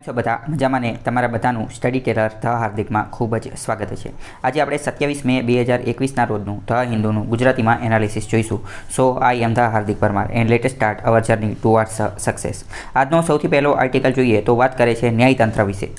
છો બધા મજામાં ને તમારા બધાનું સ્ટડી ટેલર ધ હાર્દિકમાં ખૂબ જ સ્વાગત છે। આજે આપણે 27 મે 2021ના રોજનું ધ હિન્દુનું ગુજરાતીમાં એનાલિસિસ જોઈશું। So I am the Hardik Parmar and let start our journey towards success. આજનો સૌથી પહેલો આર્ટિકલ જોઈએ તો વાત કરે છે ન્યાયતંત્ર વિશે।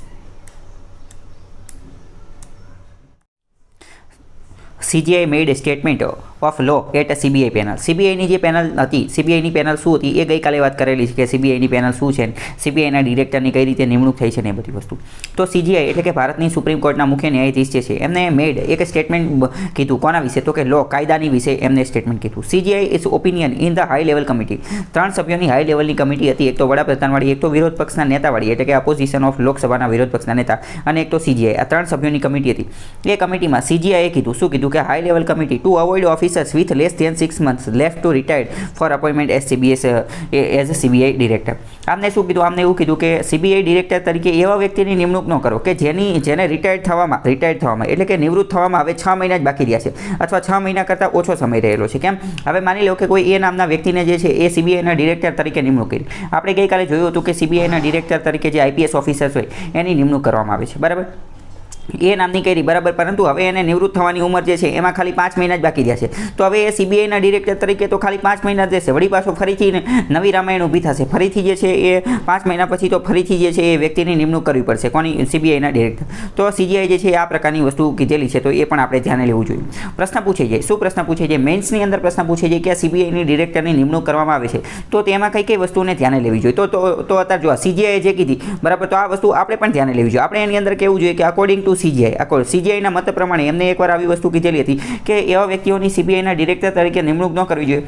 CGI made statement of law at CBI panel. CBIની જે પેનલ હતી, CBIની પેનલ શું હતી એ ગઈકાલે વાત કરેલી છે કે CBIની પેનલ શું છે, CBIના ડિરેક્ટરની કઈ રીતે નિમણૂક થઈ છે ને એ બધી વસ્તુ। તો CGI એટલે કે ભારતની સુપ્રીમ કોર્ટના મુખ્ય ન્યાયાધીશ જે છે એમને મેડ એક સ્ટેટમેન્ટ કીધું કોના વિશે, તો કે લો કાયદાની વિશે એમને સ્ટેટમેન્ટ કીધું। CGI is opinion in the high level committee. 3 સભ્યોની હાઈ લેવલની કમિટી હતી, એક તો વડાપ્રધાનવાળી, એક તો વિરોધ પક્ષના નેતાવાળી એટલે કે અપોઝિશન ઓફ લોકસભાના વિરોધ પક્ષના નેતા, અને એક તો CGI। આ 3 સભ્યોની કમિટી હતી। એ કમિટીમાં CGIએ કીધું, શું કીધું કે high level committee to avoid officers with less than 6 months left to retired for appointment as CBI director. આમને શું કીધું, આમને એવું કીધું કે CBI ડિરેક્ટર તરીકે એવા વ્યક્તિની નિમણૂક ન કરો કે જેને રિટાયર્ડ થવામાં એટલે કે નિવૃત્ત થવામાં હવે 6 મહિના જ બાકી રહ્યા છે અથવા 6 મહિના કરતાં ઓછો સમય રહેલો છે। કેમ, હવે માની લો કે કોઈ એ નામના વ્યક્તિને જે છે એ CBIના ડિરેક્ટર તરીકે નિમણૂક કરી। આપણે ગઈકાલે જોયું હતું કે CBIના ડિરેક્ટર તરીકે જે IPS ઓફિસર્સ હોય એની નિમણૂક કરવામાં આવે છે, બરાબર, એ નામની કરી, બરાબર, પરંતુ હવે એને નિવૃત્ત થવાની ઉંમર જે છે એમાં ખાલી 5 મહિના જ બાકી રહ્યા છે। તો હવે એ CBIના ડિરેક્ટર તરીકે તો ખાલી 5 મહિના જ રહેશે, વળી પાછો ફરીથી નવી રામાયણ ઊભી થશે, ફરીથી જે છે એ 5 મહિના પછી તો ફરીથી જે છે એ વ્યક્તિની નિમણૂક કરવી પડશે, કોની, CBIના ડિરેક્ટર। તો CGI જે છે આ પ્રકારની વસ્તુ કીધેલી છે, તો એ પણ આપણે ધ્યાને લેવું જોઈએ। પ્રશ્ન પૂછે છે, શું પ્રશ્ન પૂછે છે, મેન્સની અંદર પ્રશ્ન પૂછે છે કે CBIની ડિરેક્ટરની નિમણૂક કરવામાં આવે છે તો તેમાં કઈ કઈ વસ્તુને ધ્યાને લેવી જોઈએ। તો અત્યારે જો CGIએ જે કીધી, બરાબર, તો આ વસ્તુ આપણે પણ ધ્યાને લેવી જોઈએ। આપણે એની અંદર કેવું જોઈએ કે અકોર્ડિંગ ટુ CGIના મત પ્રમાણે એમને એકવાર આવી વસ્તુ કીધેલી હતી કે એવા વ્યક્તિઓની CBIના ડિરેક્ટર તરીકે નિમણૂક ન કરવી જોઈએ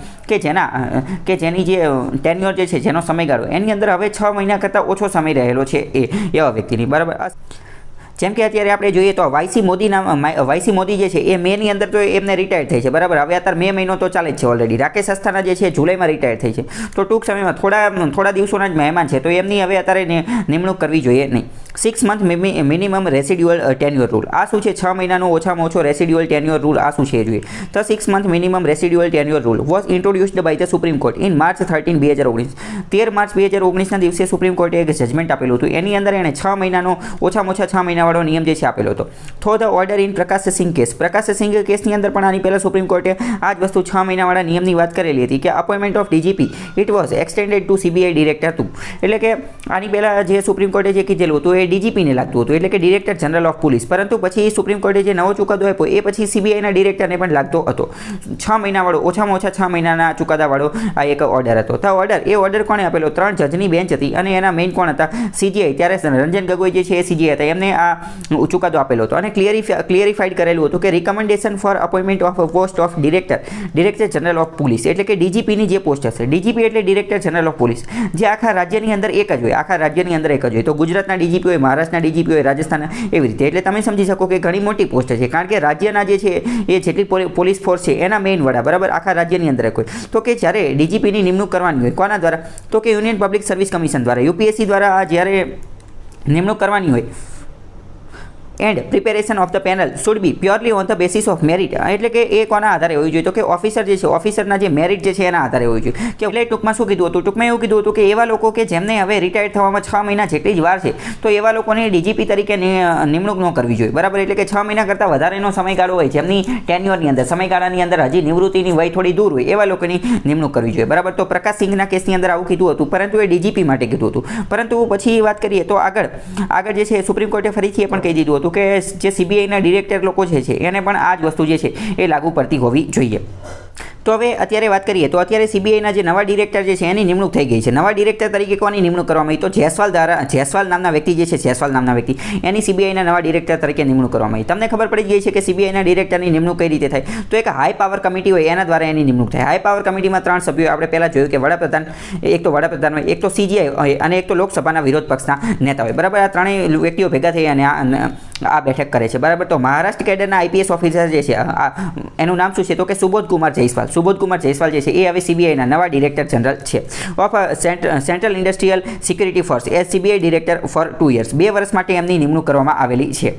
કે જેની જે ટેન્યોર જે છે, જેનો સમયગાળો એની અંદર હવે 6 મહિના કરતાં ઓછો સમય રહેલો છે એવા વ્યક્તિની, બરાબર। જેમ કે અત્યારે આપણે જોઈએ તો વાયસી મોદી જે છે એ મેની અંદર તો એમને રિટાયર થઈ છે, બરાબર। હવે અત્યારે મે મહિનો તો ચાલે જ છે ઓલરેડી। રાકેશ અસ્થાના જે છે જુલાઈમાં રિટાયર થઈ છે, તો ટૂંક સમયમાં થોડા દિવસોના જ મહેમાન છે, તો એમની હવે અત્યારે નિમણૂક કરવી જોઈએ નહીં। 6 month minimum residual tenure rule, આ શું છે, 6 મહિનાનો ઓછામાં ઓછો રેસિડ્યુઅલ ટેન્યોર રૂલ, આ શું છે જોઈએ તો 6 month minimum residual tenure rule was introduced by the supreme court in March 13, 2019। 13 માર્ચ 2019ના દિવસે સુપ્રીમ કોર્ટે એક જજમેન્ટ આપેલું હતું, એની અંદર એણે 6 મહિનાનો ઓછામાં ઓછા 6 મહિનાવાળો નિયમ જે છે આપેલો હતો। થો ધ ઓર્ડર ઇન પ્રકાશ સિંઘ કેસની અંદર પણ આની પહેલા સુપ્રીમ કોર્ટે આ જ વસ્તુ 6 મહિનાવાળા નિયમની વાત કરેલી હતી કે appointment of DGP it was extended to CBI director હતું, એટલે કે આની પહેલા જે સુપ્રીમ કોર્ટે જે કીધેલું હતું એ DGPને લાગતું હતું, એટલે કે ડિરેક્ટર જનરલ ઓફ પોલીસ, પરંતુ પછી સુપ્રીમ કોર્ટે જે નવો ચુકાદો આપ્યો એ પછી CBIના ડિરેક્ટરને પણ લાગતો હતો। 6 મહિનાવાળો, ઓછામાં ઓછા 6 મહિનાના ચુકાદાવાળો આ એક ઓર્ડર હતો। તો ઓર્ડર કોણે આપેલો, 3 જજની બેન્ચ હતી અને એના મેઇન કોણ હતા, CGI। ત્યારે રંજન ગગોઈ જે છે એ CGI હતા, એમને આ ચુકાદો આપેલો હતો અને ક્લિયરિફાઈડ કરેલું હતું કે recommendation for appointment of post of director general of police, એટલે કે DGPની જે પોસ્ટ હશે, DGP એટલે ડિરેક્ટર જનરલ ઓફ પોલીસ, જે આખા રાજ્યની અંદર એક જ હોય, તો ગુજરાતના DGP હોય, મહારાષ્ટ્રના DGP હોય, રાજસ્થાનના, એવી રીતે। એટલે તમે સમજી શકો કે ઘણી મોટી પોસ્ટ છે, કારણ કે રાજ્યના જે છે એ જેટલી પોલીસ ફોર્સ છે એના મેઇન વડા, બરાબર, આખા રાજ્યની અંદર એક હોય। તો કે જ્યારે DGPની નિમણૂક કરવાની હોય કોના દ્વારા, તો કે યુનિયન પબ્લિક સર્વિસ કમિશન દ્વારા, UPSC દ્વારા જ્યારે નિમણૂક કરવાની હોય, and preparation of the panel should be purely on the basis of merit, એટલે કે એ કોના આધારે હોવી જોઈએ, તો કે ઓફિસર જે છે, ઓફિસરના જે મેરિટ જે છે એના આધારે હોવી જોઈએ। કે એટલે ટૂંકમાં શું કીધું હતું, ટૂંકમાં એવું કીધું હતું કે એવા લોકો કે જેમને હવે રિટાયર થવામાં 6 મહિના જેટલી જ વાર છે, તો એવા લોકોને DGP તરીકે નિમણૂક ન કરવી જોઈએ, બરાબર, એટલે કે 6 મહિના કરતાં વધારેનો સમયગાળો હોય, જેમની ટેન્યોરની અંદર, સમયગાળાની અંદર હજી નિવૃત્તિની વય થોડી દૂર હોય, એવા લોકોની નિમણૂક કરવી જોઈએ, બરાબર। તો પ્રકાશ સિંઘના કેસની અંદર આવું કીધું હતું, પરંતુ એ DGP માટે કીધું હતું। પરંતુ પછી વાત કરીએ તો આગળ જે છે સુપ્રીમ કોર્ટે ફરીથી એ પણ કહી દીધું હતું કે જે CBIના ડિરેક્ટર લોકો છે એને પણ આ જ વસ્તુ જે છે એ લાગુ પડતી હોવી જોઈએ। તો હવે અત્યારે વાત કરીએ તો અત્યારે CBIના જે નવા ડિરેક્ટર જે છે એની નિમણૂક થઈ ગઈ છે। નવા ડિરેક્ટર તરીકે કોની નિમણૂક કરવામાં આવી, તો જયસ્વાલ નામના વ્યક્તિ જે છે, જયસ્વાલ નામના વ્યક્તિ, એની CBIના નવા ડિરેક્ટર તરીકે નિમણૂક કરવામાં આવી। તમને ખબર પડી ગઈ છે કે CBIના ડિરેક્ટરની નિમણૂક કઈ રીતે થાય, તો એક હાઈ પાવર કમિટી હોય એના દ્વારા એની નિમણૂક થાય। હાઈ પાવર કમિટીમાં 3 સભ્યો, આપણે પહેલા જોયું કે એક તો વડાપ્રધાન હોય, એક તો CGI હોય અને એક તો લોકસભાના વિરોધ પક્ષના નેતા હોય, બરાબર। આ ત્રણેય વ્યક્તિઓ ભેગા થઈ અને આ બેઠક કરે છે, બરાબર। તો મહારાષ્ટ્ર કેડરના IPS ઓફિસર જે છે એનું નામ શું છે, તો કે સુબોધ કુમાર જયસ્વાલ જે છે એ હવે CBIના નવા ડિરેક્ટર જનરલ છે of central industrial security force as CBI director for 2 years, 2 વર્ષ માટે એમની નિમણૂક કરવામાં આવેલી છે।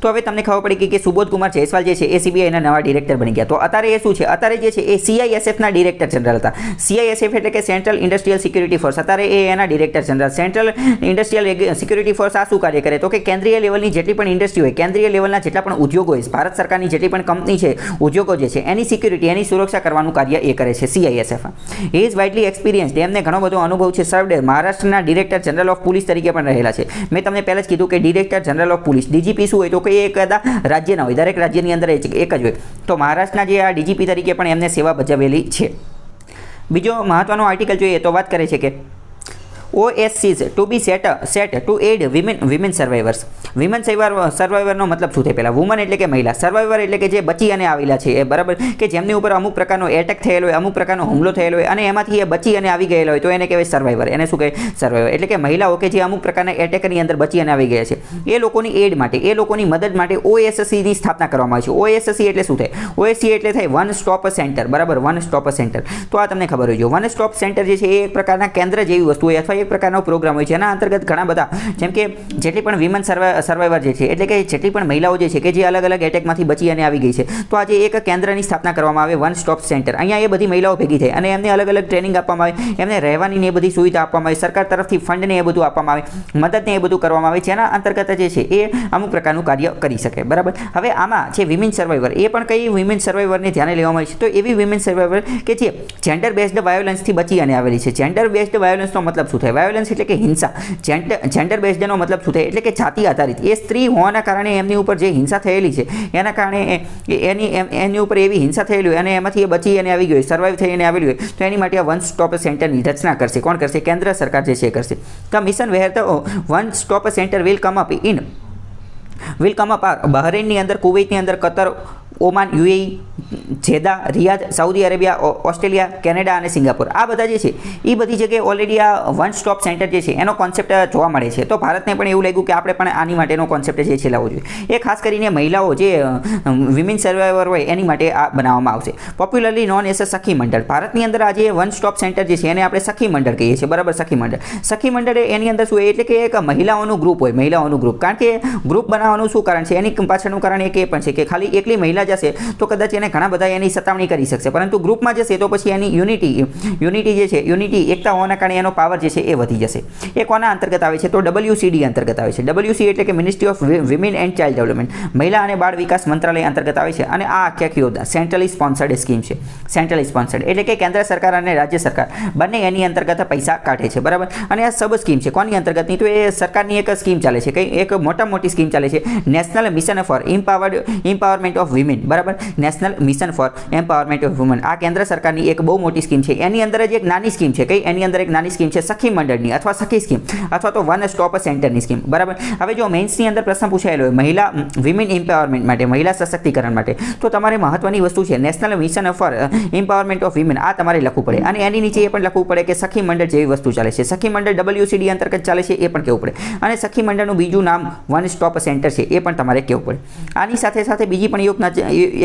તો હવે તમને ખબર પડી કે સુબોધ કુમાર જયસ્વાલ જે છે એ સીબીઆઈના નવા ડિરેક્ટર બની ગયા. તો અત્યારે એ શું છે, અત્યારે જે છે એ CISFના ડિરેક્ટર જનરલ હતા. CISF એટલે કે સેન્ટ્રલ ઇન્ડસ્ટ્રીયલ સિક્યુરિટી ફોર્સ, અત્યારે એ એના director general. Central industrial security force આ શું કાર્ય કરે, તો કે કેન્દ્રીય લેવલની જેટલી પણ ઇન્ડસ્ટ્રી હોય, કેન્દ્રીય લેવલના જેટલા પણ ઉદ્યોગો હોય, ભારત સરકારની જેટલી પણ કંપની છે, ઉદ્યોગો જે છે એની સિક્યુરિટી, એની સુરક્ષા કરવાનું કાર્ય એ કરે છે CISF. He is widely experienced, એમને ઘણો બધો અનુભવ છે. સર્વડ મહારાષ્ટ્રના ડિરેક્ટર જનરલ ઓફ પોલીસ તરીકે પણ રહેલા છે. મેં તમને પહેલાં જ કીધું કે director general of police, DGP શું હોય, તો કે એ કદા રાજ્યના હોય, દરેક રાજ્યની અંદર એક જ હોય. તો મહારાષ્ટ્રના જે આ DGP તરીકે પણ એમને સેવા બજાવેલી છે. બીજો મહત્વનો આર્ટિકલ જોઈએ તો વાત કરે છે કે OSCs to be set to aid women survivors. Women સર્વાઈવરનો મતલબ શું થાય? પહેલાં વુમન એટલે કે મહિલા, સર્વાઈવર એટલે કે જે બચી અને આવેલા છે એ, બરાબર, કે જેમની ઉપર અમુક પ્રકારનો એટેક થયેલો હોય, અમુક પ્રકારનો હુમલો થયેલો હોય અને એમાંથી એ બચી અને આવી ગયેલા હોય તો એને કહેવાય સર્વાઈવર. એને શું કહે? સર્વાઈવર. એટલે કે મહિલાઓ કે જે અમુક પ્રકારના એટેકની અંદર બચી અને આવી ગયા છે, એ લોકોની એડ માટે, એ લોકોની મદદ માટે OSCની સ્થાપના કરવામાં આવી છે. OSC એટલે શું થાય? OSC એટલે થાય વન સ્ટોપ સેન્ટર, બરાબર, વન સ્ટોપ સેન્ટર. તો આ તમને ખબર હોય છે. વન સ્ટોપ સેન્ટર જે છે એ એક પ્રકારના કેન્દ્ર જેવી વસ્તુ હોય અથવા એક પ્રકારનો પ્રોગ્રામ હોય છે. એના અંતર્ગત ઘણા બધા, જેમ કે જેટલી પણ વિમેન સર્વાઈવર જે છે, એટલે કે જેટલી પણ મહિલાઓ જે છે કે જે અલગ અલગ એટેકમાંથી બચી અને આવી ગઈ છે, તો આજે એક કેન્દ્રની સ્થાપના કરવામાં આવે, વન સ્ટોપ સેન્ટર. અહીંયા એ બધી મહિલાઓ ભેગી થઈ અને એમને અલગ અલગ ટ્રેનિંગ આપવામાં આવે, એમને રહેવાની ને એ બધી સુવિધા આપવામાં આવે, સરકાર તરફથી ફંડને એ બધું આપવામાં આવે, મદદને એ બધું કરવામાં આવે, જેના અંતર્ગત જે છે એ અમુક પ્રકારનું કાર્ય કરી શકે, બરાબર. હવે આમાં જે વિમેન સર્વાઈવર, એ પણ કઈ વિમેન સર્વાઈવરને ધ્યાને લેવામાં આવે છે? તો એવી વિમેન સર્વાઈવર કે જે જેન્ડર બેઝડ વાયોલન્સથી બચી અને આવેલી છે. જેન્ડર બેઝડ વાયોલન્સનો મતલબ શું થાય? વાયોલન્સ એટલે કે હિંસા. જેન્ડર બેઝડનો મતલબ શું થાય? એટલે કે જાતિ આધારિત. એ સ્ત્રી હોવાના કારણે એમની ઉપર જે હિંસા થયેલી છે એના કારણે એની ઉપર એવી હિંસા થયેલી હોય અને એમાંથી એ બચી અને આવી ગઈ હોય, સર્વાઈવ થઈ અને આવેલી હોય, તો એની માટે આ વન સ્ટોપ સેન્ટરની રચના કરશે. કોણ કરશે? કેન્દ્ર સરકાર જે છે એ કરશે. The mission where the one stop center will come up બહરેનની અંદર, કુવૈતની અંદર, Qatar, Oman, UAE, Jeddah, Riyadh, Saudi Arabia, Australia, Canada અને સિંગાપુર. આ બધા જે છે એ બધી જગ્યાએ ઓલરેડી આ વન સ્ટોપ સેન્ટર જે છે એનો કોન્સેપ્ટ જોવા મળે છે. તો ભારતને પણ એવું લાગ્યું કે આપણે પણ આની માટેનો કોન્સેપ્ટ જે છે લાવવો જોઈએ. એ ખાસ કરીને મહિલાઓ જે વિમેન સર્વાઈવર હોય એની માટે આ બનાવવામાં આવશે. પોપ્યુલરલી નોન એઝ સખી મંડળ. ભારતની અંદર આજે વન સ્ટોપ સેન્ટર જે છે એને આપણે સખી મંડળ કહીએ છીએ, બરાબર. સખી મંડળ. સખી મંડળ એની અંદર શું હોય? એટલે કે એક મહિલાઓનું ગ્રુપ હોય, મહિલાઓનું ગ્રુપ. કારણ કે ગ્રુપ બનાવવાનું શું કારણ છે? એની પાછળનું કારણ એક એ પણ છે કે ખાલી એકલી મહિલા જશે તો કદાચ એને ઘણા બધા એની સતાવણી કરી શકશે, પરંતુ ગ્રુપમાં જશે તો પછી એની યુનિટી જે છે, યુનિટી, એકતા હોવાના કારણે એનો પાવર જે છે એ વધી જશે. એ કોના અંતર્ગત આવે છે? તો WCD અંતર્ગત આવે છે. WC એટલે કે ministry of women and child development, મહિલા અને બાળ વિકાસ મંત્રાલય અંતર્ગત આવે છે. અને આ આખી યોજના સેન્ટ્રલી સ્પોન્સર્ડ સ્કીમ છે. સેન્ટ્રલી સ્પોન્સર્ડ એટલે કે કેન્દ્ર સરકાર અને રાજ્ય સરકાર બંને એની અંતર્ગત પૈસા કાઢે છે, બરાબર. અને આ સબ સ્કીમ છે. કોની અંતર્ગતની? તો એ સરકારની એક સ્કીમ ચાલે છે, કઈ એક મોટી સ્કીમ ચાલે છે, national mission for empowerment of women, બરાબર. National mission for empowerment of woman. આ કેન્દ્ર સરકારની એક બહુ મોટી સ્કીમ છે. એની અંદર જ એક નાની સ્કીમ છે. કઈ? એની અંદર એક નાની સ્કીમ છે સખી મંડળની અથવા સખી સ્કીમ અથવા તો વન સ્ટોપ સેન્ટરની સ્કીમ, બરાબર. હવે જો મેન્સની અંદર પ્રશ્ન પૂછાયેલો હોય મહિલા વિમેન એમ્પાવરમેન્ટ માટે, મહિલા સશક્તિકરણ માટે, તો તમારે મહત્વની વસ્તુ છે national mission for empowerment of women. આ તમારે લખવું પડે. અને એની નીચે એ પણ લખવું પડે કે સખી મંડળ જેવી વસ્તુ ચાલે છે. સખી મંડળ WCD અંતર્ગત ચાલે છે એ પણ કહેવું પડે. અને સખી મંડળનું બીજું નામ વન સ્ટોપ સેન્ટર છે એ પણ તમારે કહેવું પડે. આની સાથે સાથે બીજી પણ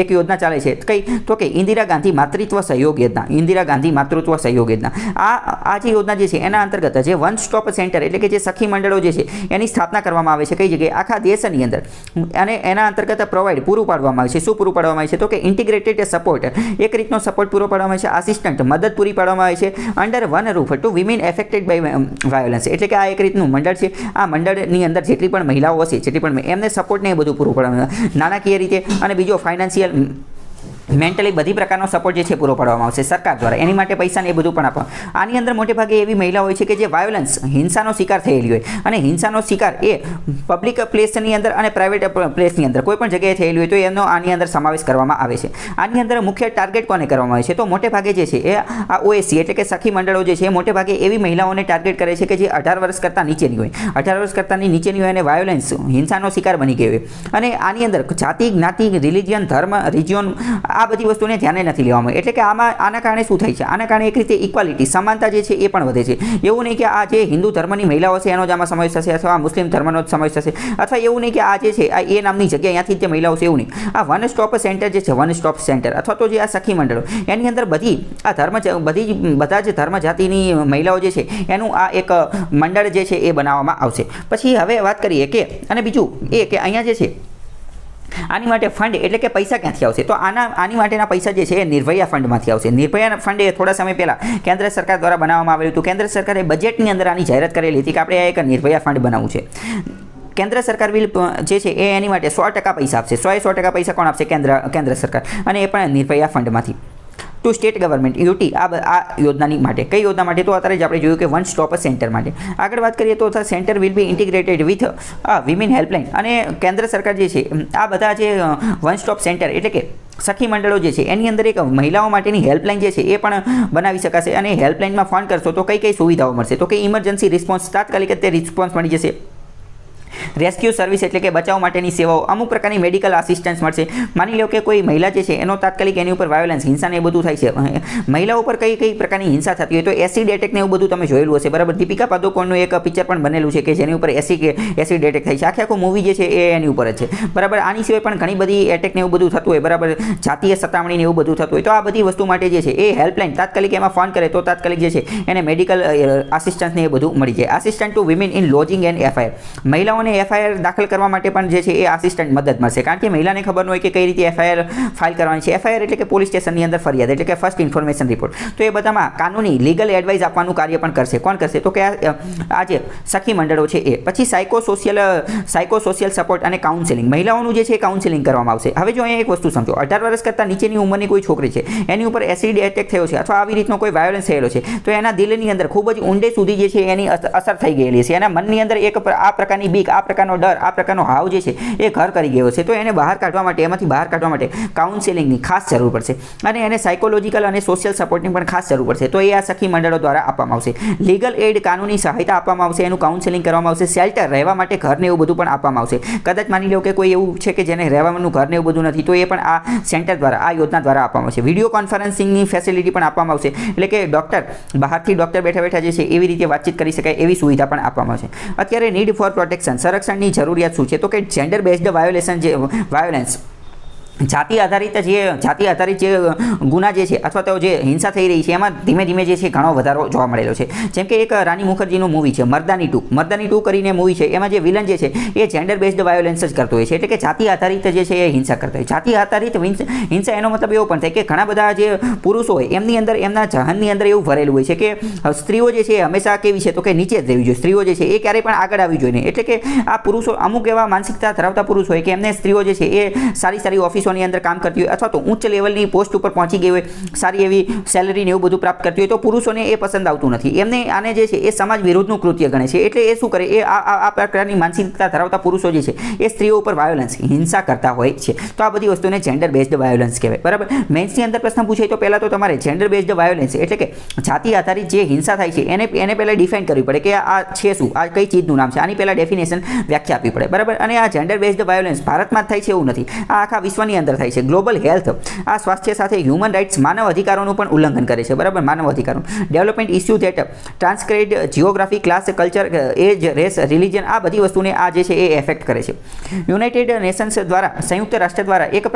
એક યોજના ચાલે છે. કઈ? તો કે ઇન્દિરા ગાંધી માતૃત્વ સહયોગ યોજના. ઇન્દિરા ગાંધી માતૃત્વ સહયોગ યોજના. આ જે યોજના જે છે એના અંતર્ગત જે વન સ્ટોપ સેન્ટર એટલે કે જે સખી મંડળો જે છે એની સ્થાપના કરવામાં આવે છે. કઈ જગ્યાએ? આખા દેશની અંદર. અને એના અંતર્ગત પૂરું પાડવામાં આવે છે. શું પૂરું પાડવામાં આવે છે? તો કે ઇન્ટિગ્રેટેડ સપોર્ટ, એક રીતનો સપોર્ટ પૂરો પાડવામાં આવે છે. આસિસ્ટન્ટ, મદદ પૂરી પાડવામાં આવે છે under one roof to women affected by violence. એટલે કે આ એક રીતનું મંડળ છે. આ મંડળની અંદર જેટલી પણ મહિલાઓ હશે, જેટલી પણ એમને સપોર્ટને એ બધું પૂરું પાડવામાં આવે, નાણાકીય રીતે અને બીજો ફાઇનાન્શિયલ, મેન્ટલી બધી પ્રકારનો સપોર્ટ જે છે પૂરો પાડવામાં આવશે સરકાર દ્વારા. એની માટે પૈસા ને એ બધું પણ આપવામાં. આની અંદર મોટે ભાગે એવી મહિલા હોય છે કે જે વાયોલન્સ, હિંસાનો શિકાર થયેલી હોય, અને હિંસાનો શિકાર એ પબ્લિક પ્લેસની અંદર અને પ્રાઇવેટ પ્લેસની અંદર કોઈ પણ જગ્યાએ થયેલી હોય તો એનો આની અંદર સમાવેશ કરવામાં આવે છે. આની અંદર મુખ્ય ટાર્ગેટ કોને કરવામાં આવે છે? તો મોટે ભાગે જે છે એ આ OSC એટલે કે સખી મંડળો જે છે એ મોટે ભાગે એવી મહિલાઓને ટાર્ગેટ કરે છે કે જે 18 વર્ષ કરતાં નીચેની હોય, 18 વર્ષ કરતાં નીચેની હોય અને વાયોલન્સ, હિંસાનો શિકાર બની ગઈ હોય. અને આની અંદર જાતિ, જ્ઞાતિ, રિલિજિયન, ધર્મ, રિજિયોન, આ બધી વસ્તુને ધ્યાને નથી લેવામાં. એટલે કે આના કારણે શું થાય છે? આના કારણે એક રીતે ઇક્વાલિટી, સમાનતા જે છે એ પણ વધે છે. એવું નહીં કે આ જે હિન્દુ ધર્મની મહિલાઓ છે એનો જ આમાં સમાવેશ થશે, અથવા મુસ્લિમ ધર્મનો જ સમાવેશ થશે, અથવા એવું નહીં કે આ જે છે આ એ નામની જગ્યા અહીંયાથી જે મહિલાઓ છે એવું નહીં. આ વન સ્ટોપ સેન્ટર જે છે, વન સ્ટોપ સેન્ટર અથવા તો જે આ સખી મંડળો, એની અંદર બધી આ બધા જ ધર્મ જાતિની મહિલાઓ જે છે એનું આ એક મંડળ જે છે એ બનાવવામાં આવશે. પછી હવે વાત કરીએ કે, અને બીજું એ કે અહીંયા જે છે આની માટે ફંડ એટલે કે પૈસા ક્યાંથી આવશે? તો આની માટેના પૈસા જે છે એ નિર્ભયા ફંડમાંથી આવશે. નિર્ભયા ફંડ એ થોડા સમય પહેલાં કેન્દ્ર સરકાર દ્વારા બનાવવામાં આવેલું હતું. કેન્દ્ર સરકારે બજેટની અંદર આની જાહેરાત કરેલી હતી કે આપણે એક નિર્ભયા ફંડ બનાવવું છે. કેન્દ્ર સરકાર જે છે એ એની માટે 100% પૈસા આપશે. 100% પૈસા કોણ આપશે? કેન્દ્ર સરકાર, અને એ પણ નિર્ભયા ફંડમાંથી. ટુ સ્ટેટ ગવર્મેન્ટ યુટી આ યોજનાની માટે. કઈ યોજના માટે? તો અત્યારે જ આપણે જોયું કે વન સ્ટોપ સેન્ટર માટે. આગળ વાત કરીએ તો centre will be integrated with women helpline. અને કેન્દ્ર સરકાર જે છે આ બધા જે વન સ્ટોપ સેન્ટર એટલે કે સખી મંડળો જે છે એની અંદર એક મહિલાઓ માટેની હેલ્પલાઇન જે છે એ પણ બનાવી શકાશે. અને હેલ્પલાઇનમાં ફોન કરશો તો કઈ કઈ સુવિધાઓ મળશે? તો કે ઇમરજન્સી રિસ્પોન્સ, તાત્કાલિક તે રિસ્પોન્સ મળી જશે. રેસ્ક્યુ સર્વિસ એટલે કે બચાવ માટેની સેવાઓ, અમુક પ્રકારની મેડિકલ આસિસ્ટન્સ મળશે. માની લો કે કોઈ મહિલા જે છે એનો તાત્કાલિક એની ઉપર વાયોલન્સ, હિંસા ને એ બધું થાય છે, મહિલાઓ ઉપર કઈ પ્રકારની હિંસા થતી હોય તો એસિડ એટેક ને એવું બધું તમે જોયેલું હશે, બરાબર. દીપિકા પાદુકોણનું એક પિક્ચર પણ બનેલું છે કે જેની ઉપર એસિડ એટેક થાય છે. આખું મૂવી જે છે એ એની ઉપર જ છે, બરાબર. આની સિવાય પણ ઘણી બધી એટેક ને એવું બધું થતું હોય, બરાબર. જાતીય સતામણી ને એવું બધું થતું હોય તો આ બધી વસ્તુ માટે જે છે એ હેલ્પલાઇન તાત્કાલિક એમાં ફોન કરે તો તાત્કાલિક જે છે એને મેડિકલ આસિસ્ટન્સ ને એ બધું મળી જાય. Assistant to women in lodging and FIR, મહિલાઓને એફઆઈઆર દાખલ કરવા માટે પણ જે છે એ આસિસ્ટન્ટ મદદ મળશે. કારણ કે મહિલાને ખબર ન હોય કે કઈ રીતે એફઆઈઆર ફાઇલ કરવાની છે. એફઆઈઆર એટલે કે પોલીસ સ્ટેશનની અંદર ફરિયાદ એટલે કે ફર્સ્ટ ઇન્ફોર્મેશન રિપોર્ટ. તો એ બધામાં કાનૂની લીગલ એડવાઇસ આપવાનું કાર્ય પણ કરશે. કોણ કરશે? તો કે આ જે સખી મંડળો છે એ. પછી સાયકોસોશિયલ સપોર્ટ અને કાઉન્સેલિંગ, મહિલાઓનું જે છે એ કાઉન્સેલિંગ કરવામાં આવશે. હવે જો અહીંયા એક વસ્તુ સમજો, 18 વર્ષ કરતાં નીચેની ઉંમરની કોઈ છોકરી છે, એની ઉપર એસિડ એટેક થયો છે અથવા આવી રીતનો કોઈ વાયોલન્સ થયેલો છે, તો એના દિલની અંદર ખૂબ જ ઊંડે સુધી જે છે એની અસર થઈ ગયેલી છે. એના મનની અંદર એક આ પ્રકારની બીક, આ પ્રકારનો ડર, આ પ્રકારનો હાવ જે છે એ ઘર કરી ગયો છે. તો એને બહાર કાઢવા માટે, એમાંથી બહાર કાઢવા માટે કાઉન્સેલિંગની ખાસ જરૂર પડશે અને એને સાયકોલોજીકલ અને સોશિયલ સપોર્ટની પણ ખાસ જરૂર પડશે. તો એ આ સખી મંડળો દ્વારા આપવામાં આવશે. લીગલ એડ, કાનૂની સહાયતા આપવામાં આવશે, એનું કાઉન્સેલિંગ કરવામાં આવશે. શેલ્ટર, રહેવા માટે ઘર ને એવું બધું પણ આપવામાં આવશે. કદાચ માની લો કે કોઈ એવું છે કે જેને રહેવાનું ઘર ને એવું બધું નથી, તો એ પણ આ સેન્ટર દ્વારા, આ યોજના દ્વારા આપવામાં આવશે. વિડીયો કોન્ફરન્સિંગની ફેસિલિટી પણ આપવામાં આવશે. એટલે કે બહારથી ડૉક્ટર બેઠા બેઠા જે છે એવી રીતે વાતચીત કરી શકાય એવી સુવિધા પણ આપવામાં આવશે. અત્યારે નીડ ફોર પ્રોટેક્શન, સંરક્ષણની જરૂરિયાત શું છે? તો કે જેન્ડર બેઝડ વાયોલન્સ, જાતિ આધારિત જે ગુના જે છે અથવા તો જે હિંસા થઈ રહી છે એમાં ધીમે ધીમે જે છે ઘણો વધારો જોવા મળેલો છે. જેમ કે એક રાની મુખર્જીનું મૂવી છે મર્દાની 2 કરીને મૂવી છે. એમાં જે વિલન જે છે એ જેન્ડર બેઝડ વાયોલન્સ જ કરતો હોય છે. એટલે કે જાતિ આધારિત જે છે એ હિંસા કરતા હોય. જાતિ આધારિત હિંસા એનો મતલબ એવો પણ થાય કે ઘણા બધા જે પુરુષો હોય એમની અંદર, એમના જહનની અંદર એવું ભરેલું હોય છે કે સ્ત્રીઓ જે છે એ હંમેશા કેવી છે તો કે નીચે જ રહેવી જોઈએ. સ્ત્રીઓ જે છે એ ક્યારેય પણ આગળ આવવી જોઈએ નહીં. એટલે કે આ પુરુષો, અમુક એવા માનસિકતા ધરાવતા પુરુષ હોય કે એમને સ્ત્રીઓ જે છે એ સારી ઓફિસો ની અંદર કામ કરતી હોય અથવા તો ઉચ્ચ લેવલની પોસ્ટ ઉપર પહોંચી ગઈ હોય, સારી એવી સેલરી ને એવું બધું પ્રાપ્ત કરતી હોય, તો પુરુષોને એ પસંદ આવતું નથી. એમને આને જે છે એ સમાજ વિરુદ્ધનું કૃત્ય ગણે છે. એટલે એ શું કરે, એ આ પ્રકારની માનસિકતા ધરાવતા પુરુષો જે છે એ સ્ત્રીઓ ઉપર વાયોલન્સ, હિંસા કરતા હોય છે. તો આ બધી વસ્તુને જેન્ડર બેઝડ વાયોલન્સ કહેવાય, બરાબર. મેન્સની અંદર પ્રશ્ન પૂછાય તો પહેલાં તો તમારે જેન્ડર બેઝડ વાયોલન્સ એટલે કે જાતિ આધારિત જે હિંસા થાય છે એને પહેલાં ડિફાઇન કરવી પડે કે આ છે શું, આ કઈ ચીજનું નામ છે. આની પહેલાં ડેફિનેશન, વ્યાખ્યા આપવી પડે, બરાબર. અને આ જેન્ડર બેઝડ વાયોલન્સ ભારતમાં જ થાય છે એવું નથી, આ આખા વિશ્વની અંદર થાય છે. ગ્લોબલ હેલ્થ, આ સ્વાસ્થ્ય સાથે હ્યુમન રાઇટ્સ, માનવ અધિકારોનું પણ ઉલ્લંઘન કરે છે, બરાબર. માનવ અધિકારો, development issue that transcend geography, class, culture, age, race, religion, આ બધી વસ્તુને આ જે છે એ એફેક્ટ કરે છે. યુનાઇટેડ નેશન્સ દ્વારા, સંયુક્ત રાષ્ટ્ર દ્વારા એક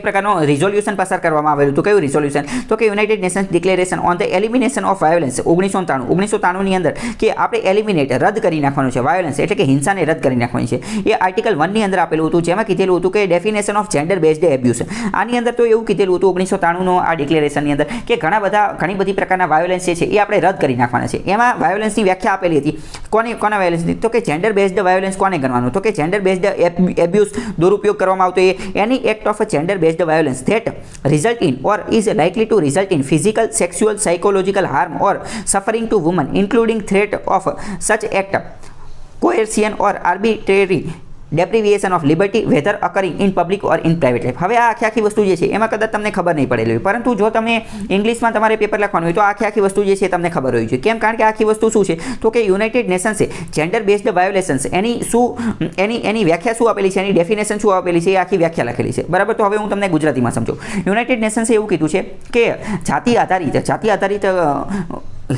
પ્રકારનો રિઝોલ્યુશન પસાર કરવામાં આવેલું. તો કયું રિઝોલ્યુશન? તો કે United Nations declaration on the elimination of violence 1993 અંદર કે આપણે એલિમિનેટ, રદ કરી નાખવાનું છે વાયોલન્સ એટલે કે હિંસાને રદ કરી નાખવાની છે. એ આર્ટિકલ 1 ની અંદર આપેલું હતું, જેમાં કીધેલું હતું કે definition of gender based abuse. આની અંદર તો એવું કીધેલું હતું 1993નો આ ડિક્લેરેશનની અંદર કે ઘણી બધી પ્રકારના વાયોલન્સ છે એ આપણે રદ કરી નાખવાના છે. એમાં વાયોલન્સની વ્યાખ્યા આપેલી હતી. કોના વાયોલન્સની? તો કે જેન્ડર બેઝડ વાયોલન્સ કોને ગણવાનું? તો કે જેન્ડર બેઝડ એબ્યુઝ, દુરુપયોગ કરવામાં આવતો એની act of gender-based violence that result in or is likely to result in physical, sexual, psychological harm or suffering to women, including threat of such act, coercion or arbitrary deprivation of liberty whether occurring in public or in private life. હવે આ આખી વસ્તુ જે છે એમાં કદાચ તમને ખબર નહીં પડેલી હોય, પરંતુ જો તમે ઇંગ્લિશમાં તમારે પેપર લખવાનું હોય તો આખી વસ્તુ જે છે તમને ખબર હોવી જોઈએ. કેમ? કારણ કે આખી વસ્તુ શું છે તો કે યુનાઇટેડ નેશન્સે જેન્ડર બેઝડ વાયોલેશન્સ એની વ્યાખ્યા શું આપેલી છે, એની ડેફિનેશન શું આપેલી છે, એ આખી વ્યાખ્યા લખેલી છે, બરાબર. તો હવે હું તમને ગુજરાતીમાં સમજાવું. યુનાઇટેડ નેશન્સે એવું કીધું છે કે જાતિ આધારિત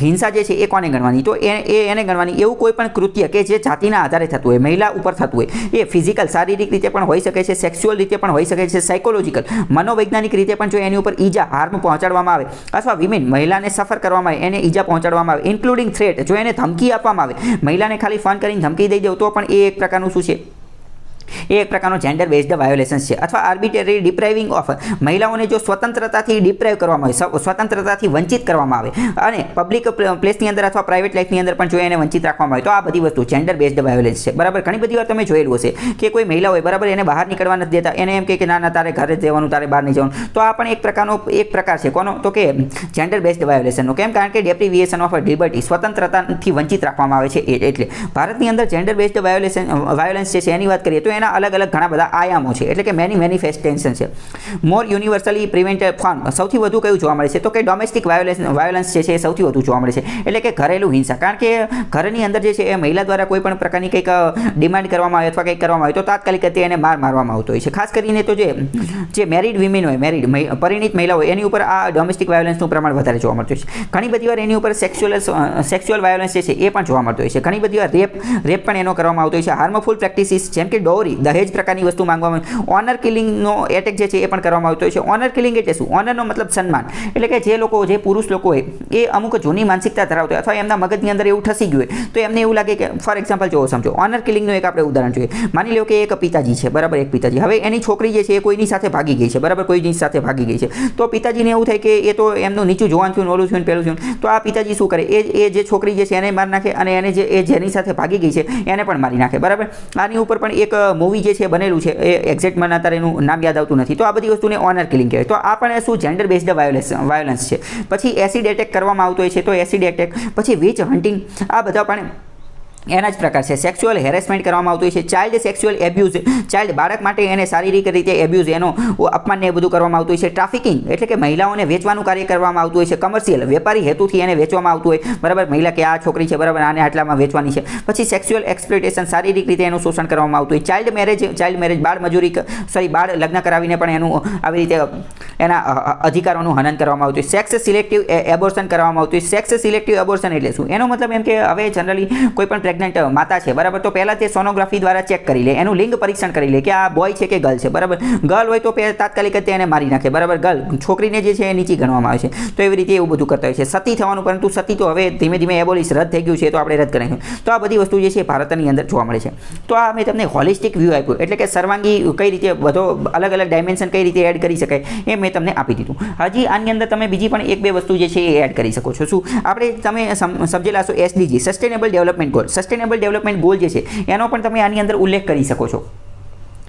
હિંસા જે છે એ કોને ગણવાની? તો એને ગણવાની એવું કોઈ પણ કૃત્ય કે જે જાતિના આધારે થતું હોય, મહિલા ઉપર થતું હોય, એ ફિઝિકલ, શારીરિક રીતે પણ હોઈ શકે છે, સેક્સ્યુઅલ રીતે પણ હોઈ શકે છે, સાયકોલોજીકલ, મનોવૈજ્ઞાનિક રીતે પણ જો એની ઉપર ઈજા, હાર્મ પહોંચાડવામાં આવે અથવા વિમેન, મહિલાને સફર કરવામાં આવે, એને ઈજા પહોંચાડવામાં આવે, ઇન્ક્લુડિંગ થ્રેટ, જો એને ધમકી આપવામાં આવે, મહિલાને ખાલી ફોન કરીને ધમકી દઈ દો તો પણ એ એક પ્રકારનું શું છે, એ એક પ્રકારનો જેન્ડર બેઝડ વાયોલેશન્સ છે અથવા આર્બિટરી ડિપ્રાઇવિંગ ઓફ મહિલાઓને જો સ્વતંત્રતાથી ડિપ્રાઇવ કરવામાં આવે, સ્વતંત્રતાથી વંચિત કરવામાં આવે અને પબ્લિક પ્લેસની અંદર અથવા પ્રાઇવેટ લાઈફની અંદર પણ જો એને વંચિત રાખવામાં આવે તો આ બધી વસ્તુ જેન્ડર બેઝડ વાયોલેન્સ છે. બરાબર, ઘણી બધી વાર તમે જોયેલું હશે કે કોઈ મહિલા હોય, બરાબર, એને બહાર નીકળવા નથી દેતા, એને એમ કે ના ના તારે ઘરે જ રહેવાનું, તારે બહાર નહીં જવાનું. તો આ પણ એક પ્રકાર છે કોનો, તો કે જેન્ડર બેઝડ વાયોલેશનનો. કેમ? કારણ કે ડેપ્રિવિએશન ઓફ લિબર્ટી, સ્વતંત્રતાથી વંચિત રાખવામાં આવે છે. એટલે ભારતની અંદર જેન્ડર બેઝડ વાયોલેન્સ જે છે એની વાત કરીએ તો એના અલગ અલગ ઘણા બધા આયામો છે, એટલે કે મેનિફેસ્ટેશન છે. મોર યુનિવર્સલી પ્રિવેન્ટેડ ફોર્મ સૌથી વધુ કયું જોવા મળે છે, તો કે ડોમેસ્ટિક વાયોલન્સ જે છે એ સૌથી વધુ જોવા મળે છે, એટલે કે ઘરેલું હિંસા. કારણ કે ઘરની અંદર જે છે એ મહિલા દ્વારા કોઈ પણ પ્રકારની કંઈક ડિમાન્ડ કરવામાં આવે અથવા કંઈક કરવામાં આવે તો તાત્કાલિક એને મારવામાં આવતો હોય છે. ખાસ કરીને તો જે મેરિડ વિમેન હોય, પરિણીત મહિલા હોય, એની ઉપર આ ડોમેસ્ટિક વાયોલન્સનું પ્રમાણ વધારે જોવા મળતું હોય છે. ઘણી બધી વાર એની ઉપર સેક્સ્યુઅલ વાયોલન્સ જે છે એ પણ જોવા મળતો હોય છે. ઘણી બધી વાર રેપ પણ એનો કરવામાં આવતો હોય છે. હાર્મફુલ પ્રેક્ટિસીસ જેમ કે ડોરી, દહેજ પ્રકારની વસ્તુ માંગવામાં, ઓનર કિલિંગનો એટેક જે છે એ પણ કરવામાં આવતો હોય છે. ઓનર કિલિંગ એટલે શું? ઓનરનો મતલબ સન્માન, એટલે કે જે પુરુષ લોકો હોય એ અમુક જૂની માનસિકતા ધરાવતા હોય અથવા એમના મગજની અંદર એવું ઠસી ગયું હોય તો એમને એવું લાગે કે, ફોર એક્ઝામ્પલ જો સમજો, ઓનર કિલિંગનું એક આપણે ઉદાહરણ જોઈએ. માની લો કે એક પિતાજી છે, બરાબર, એક પિતાજી, હવે એની છોકરી જે છે એ કોઈની સાથે ભાગી ગઈ છે, બરાબર, કોઈની સાથે ભાગી ગઈ છે. તો પિતાજીને એવું થાય કે એ તો એમનું નીચું જોવાનું થયું, ઓલું થયું, પેલું થયું. તો આ પિતાજી શું કરે, એ જે છોકરી જે છે એને મારી નાખે અને એને જેની સાથે ભાગી ગઈ છે એને પણ મારી નાખે. બરાબર, આની ઉપર પણ એક મૂવી જે છે બનેલું છે, એ એક્ઝેક્ટ મને અત્યારે એનું નામ યાદ આવતું નથી. તો આ બધી વસ્તુને ઓનર કિલિંગ કહેવાય. તો આ પણ શું જેન્ડર બેઝડ વાયોલન્સ છે. પછી એસિડ એટેક કરવામાં આવતો હોય છે, તો એસિડ એટેક. પછી વિચ હન્ટિંગ, આ બધા પણ એના જ પ્રકાર છે. સેક્સ્યુઅલ હેરેસમેન્ટ કરવામાં આવતું હોય છે. ચાઇલ્ડ સેક્સ્યુઅલ એબ્યુઝ, ચાઇલ્ડ બાળક માટે એને શારીરિક રીતે એબ્યુઝ, એનો અપમાનને એ બધું કરવામાં આવતું હોય છે. ટ્રાફિકિંગ એટલે કે મહિલાઓને વેચવાનું કાર્ય કરવામાં આવતું હોય છે. કમર્શિયલ, વેપારી હેતુથી એને વેચવામાં આવતું હોય, બરાબર, મહિલા કે આ છોકરી છે, બરાબર, આને આટલામાં વેચવાની છે. પછી સેક્સ્યુઅલ એક્સપ્લોઇટેશન, શારીરિક રીતે એનું શોષણ કરવામાં આવતું હોય. ચાઇલ્ડ મેરેજ, બાળ મજૂરી, બાળ લગ્ન કરાવીને પણ એનું આવી રીતે એના અધિકારોનું હનન કરવામાં આવતું હોય. સેક્સ સિલેક્ટિવ એબોર્શન કરવામાં આવતું હોય. સેક્સ સિલેક્ટિવ એબોર્શન એટલે શું? એનો મતલબ એમ કે હવે જનરલી કોઈ પણ પ્રેગ્નન્ટ માતા છે, બરાબર, તો પહેલાં તે સોનોગ્રાફી દ્વારા ચેક કરી લે, એનું લિંગ પરીક્ષણ કરી લે કે આ બોય છે કે ગર્લ છે. બરાબર, ગર્લ હોય તો તાત્કાલિક જ તેને મારી નાખે. બરાબર, ગર્લ છોકરીને જે છે એ નીચી ગણવામાં આવે છે. તો એવી રીતે એવું બધું કરતા હોય છે. સતી થવાનું, પરંતુ સતી તો હવે ધીમે ધીમે એબોલિશ રદ થઈ ગયું છે, તો આપણે રદ કરીશું. તો આ બધી વસ્તુ જે છે ભારતની અંદર જોવા મળે છે. તો આ મેં તમને હોલિસ્ટિક વ્યૂ આપ્યું, એટલે કે સર્વાંગી કઈ રીતે બધો અલગ અલગ ડાયમેન્શન કઈ રીતે એડ કરી શકાય એ મેં તમને આપી દીધું. હજી આની અંદર તમે બીજી પણ એક બે વસ્તુ જે છે એ એડ કરી શકો છો. શું આપણે તમે સમજેલા છો SDG, sustainable development goal. Sustainable development goal જે છે એનો પણ તમે આની અંદર ઉલ્લેખ કરી શકો છો.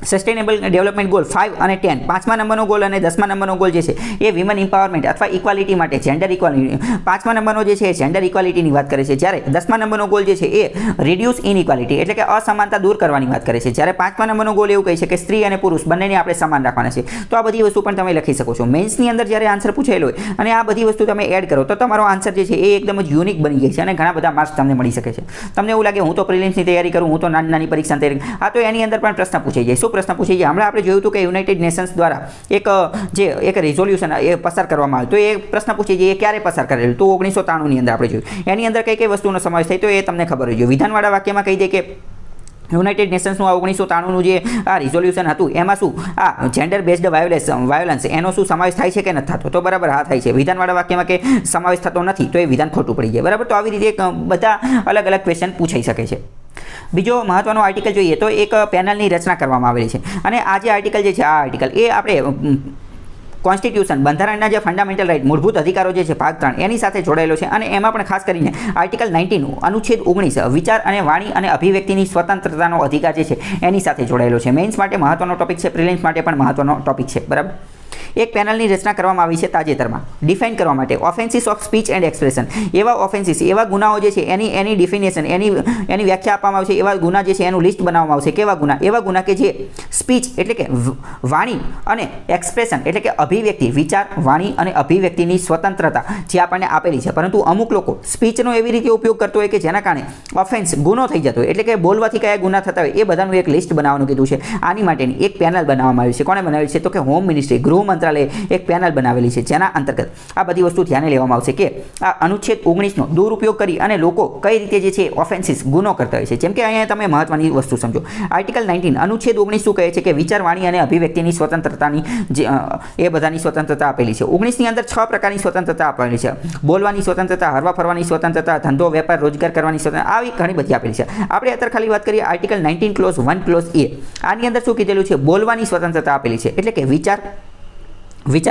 સસ્ટેનેબલ ડેવલપમેન્ટ ગોલ 5 અને 10, 5મા નંબરનો ગોલ અને 10મા નંબરનો ગોલ જે છે એ વિમન એમ્પાવરમેન્ટ અથવા ઇક્વાલિટી માટે, જેન્ડર ઇક્વાલિટી. 5મા નંબરનો જે છે એ જેન્ડર ઇક્વાલિટીની વાત કરે છે, જ્યારે 10મા નંબરનો ગોલ જે છે એ રિડ્યુસ ઇનઇક્વાલિટી એટલે કે અસમાનતા દૂર કરવાની વાત કરે છે, જ્યારે 5મા નંબરનો ગોલ એવું કહે છે કે સ્ત્રી અને પુરુષ બંનેને આપણે સમાન રાખવાના છે. તો આ બધી વસ્તુ પણ તમે લખી શકો છો. મેન્સની અંદર જ્યારે આન્સર પૂછેલો હોય અને આ બધી વસ્તુ તમે એડ કરો તો તમારો આન્સર જે છે એ એકદમ જ યુનિક બની જાય છે અને ઘણા બધા માર્ક્સ તમને મળી શકે છે. તમને એવું લાગે હું તો પ્રિલિમ્સની તૈયારી કરું, હું તો નાની પરીક્ષાની તૈયારી, આ તો એની અંદર પણ પ્રશ્ન પૂછાઈ જાય. શું પ્રશ્ન પૂછાઈ જાય? હમણાં આપણે જોયું હતું કે યુનાઇટેડ નેશન્સ દ્વારા એક રિઝોલ્યુશન એ પસાર કરવામાં આવ્યું, તો એ પ્રશ્ન પૂછી જાય એ ક્યારે પસાર કરેલું? તો 1993ની અંદર આપણે જોયું. એની અંદર કઈ વસ્તુનો સમાવેશ થાય તો એ તમને ખબર હોય. વિધાનવાળા વાક્યમાં કહી દે કે યુનાઇટેડ નેશન્સનું આ 1993નું જે આ રિઝોલ્યુશન હતું એમાં શું આ જેન્ડર બેઝડ વાયોલન્સ એનો શું સમાવેશ થાય છે કે નથી થતો? તો બરાબર હા થાય છે. વિધાનવાળા વાક્યમાં કે સમાવેશ થતો નથી તો એ વિધાન ખોટું પડી જાય. બરાબર, તો આવી રીતે બધા અલગ અલગ ક્વેશ્ચન પૂછાઈ શકે છે. બીજો મહત્વનો આર્ટિકલ જોઈએ તો એક પેનલની રચના કરવામાં આવેલી છે અને આ જે આર્ટિકલ જે છે આ આર્ટિકલ એ આપણે કોન્સ્ટિટ્યુશન, બંધારણના જે ફંડામેન્ટલ રાઇટ, મૂળભૂત અધિકારો જે છે ભાગ 3 એની સાથે જોડાયેલો છે અને એમાં પણ ખાસ કરીને આર્ટિકલ 19 અનુચ્છેદ 19 વિચાર અને વાણી અને અભિવ્યક્તિની સ્વતંત્રતાનો અધિકાર જે છે એની સાથે જોડાયેલો છે. મેઇન્સ માટે મહત્વનો ટોપિક છે, પ્રિલિમ્સ માટે પણ મહત્વનો ટોપિક છે. બરાબર, એક પેનલની રચના કરવામાં આવી છે તાજેતરમાં ડિફાઇન કરવા માટે offences of speech and expression. એવા ઓફેન્સીસ, એવા ગુનાઓ જે છે એની ડિફિનેશન, એની વ્યાખ્યા આપવામાં આવશે. એવા ગુના જે છે એનું લિસ્ટ બનાવવામાં આવશે. કેવા ગુના? એવા ગુના કે જે સ્પીચ એટલે કે વાણી અને એક્સપ્રેશન એટલે કે અભિવ્યક્તિ, વિચાર, વાણી અને અભિવ્યક્તિની સ્વતંત્રતા જે આપણને આપેલી છે, પરંતુ અમુક લોકો સ્પીચનો એવી રીતે ઉપયોગ કરતો હોય કે જેના કારણે ઓફેન્સ, ગુનો થઈ જતો હોય, એટલે કે બોલવાથી કયા ગુના થતા હોય એ બધાનું એક લિસ્ટ બનાવવાનું કીધું છે. આની માટેની એક પેનલ બનાવવામાં આવી છે. કોણે બનાવેલી છે? તો કે હોમ મિનિસ્ટ્રી, ગૃહ ગૃહ મંત્રાલયે એક પેનલ બનાવેલી છે જેના અંતર્ગત આ બધી વસ્તુ ધ્યાને લેવામાં આવશે કે આ અનુચ્છેદ 19નો દુરુપયોગ કરી અને લોકો કઈ રીતે જે છે ઓફેન્સીસ ગુનો કરતા હોય છે. જેમ કે અહીંયા તમે મહત્વની વસ્તુ સમજો. આર્ટિકલ 19 અનુચ્છેદ 19 શું કહે છે કે વિચારવાણી અને અભિવ્યક્તિની સ્વતંત્રતાની જે એ બધાની સ્વતંત્રતા આપેલી છે. 19ની અંદર 6 પ્રકારની સ્વતંત્રતા આપેલી છે. બોલવાની સ્વતંત્રતા, હરવા ફરવાની સ્વતંત્રતા, ધંધો વેપાર રોજગાર કરવાની સ્વતંત્રતા, આવી ઘણી બધી આપેલી છે. આપણે અત્યારે ખાલી વાત કરીએ આર્ટિકલ 19 ક્લોઝ 1 ક્લોઝ એ. આની અંદર શું કીધેલું છે? બોલવાની સ્વતંત્રતા આપેલી છે, એટલે કે વિચાર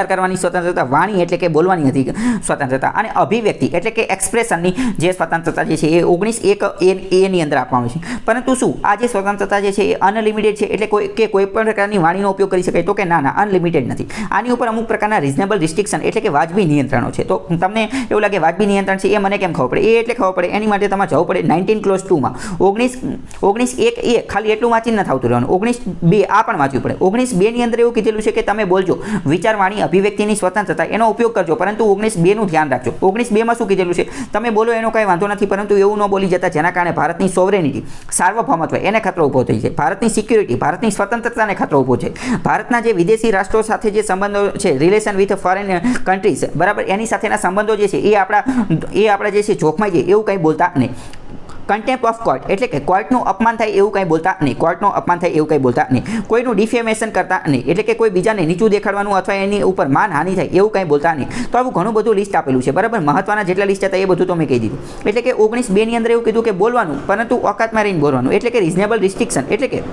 કરવાની સ્વતંત્રતા, વાણી એટલે કે બોલવાની નથી સ્વતંત્રતા, અને અભિવ્યક્તિ એટલે કે એક્સપ્રેશનની જે સ્વતંત્રતા જે છે એ 19(1) ની અંદર આપવામાં આવે છે. પરંતુ શું આ જે સ્વતંત્રતા જે છે એ અનલિમિટેડ છે, એટલે કોઈ પણ પ્રકારની વાણીનો ઉપયોગ કરી શકાય? તો કે ના, અનલિમિટેડ નથી. આની ઉપર અમુક પ્રકારના રિઝનેબલ રિસ્ટ્રિક્શન એટલે કે વાજબી નિયંત્રણો છે. તો તમને એવું લાગે વાજબી નિયંત્રણ છે, એ મને કેમ ખબર પડે? એ એટલે ખબર પડે એની માટે તમારે જવું પડે 19 ક્લોઝ 2માં. 19(1) ખાલી એટલું વાંચીને નથી આવતું રહેવાનું. 19(2) આ પણ વાંચવું પડે. 19(2) ની અંદર એવું કીધેલું છે કે તમે બોલજો વિચાર વાણી અભિવ્યક્તિની સ્વતંત્રતા, એનો ઉપયોગ કરજો, પરંતુ 19(2) નું ધ્યાન રાખજો. 19(2) શું કીધેલું છે? તમે બોલો એનો કાંઈ વાંધો નથી, પરંતુ એવું ન બોલી જતા જેના કારણે ભારતની સોવરેનિટી, સાર્વભૌમત્વ એને ખતરો ઊભો થઈ જાય, ભારતની સિક્યુરિટી, ભારતની સ્વતંત્રતાને ખતરો ઊભો છે, ભારતના જે વિદેશી રાષ્ટ્રો સાથે જે સંબંધો છે, રિલેશન વિથ ફોરેન કન્ટ્રીઝ, બરાબર, એની સાથેના સંબંધો જે છે એ આપણા જે છે જોખમાઈ જાય એવું કંઈ બોલતા નહીં. કન્ટેમ્પ્ટ ઓફ કોર્ટ એટલે કે કોર્ટનું અપમાન થાય એવું કંઈ બોલતા નહીં. કોર્ટનું અપમાન થાય એવું કંઈ બોલતા નહીં. કોઈનું ડિફેમેશન કરતા નહીં, એટલે કે કોઈ બીજાને નીચું દેખાડવાનું અથવા એની ઉપર માનહાનિ થાય એવું કંઈ બોલતા નહીં. તો આવું ઘણું બધું લિસ્ટ આપેલું છે, બરાબર. મહત્વના જેટલા લિસ્ટ હતા એ બધું તો મેં કહી દીધું. એટલે કે 19(2) ની અંદર એવું કીધું કે બોલવાનું, પરંતુ ઓકાતમાં રહીને બોલવાનું, એટલે કે રિઝનેબલ રિસ્ટ્રિક્શન, એટલે કે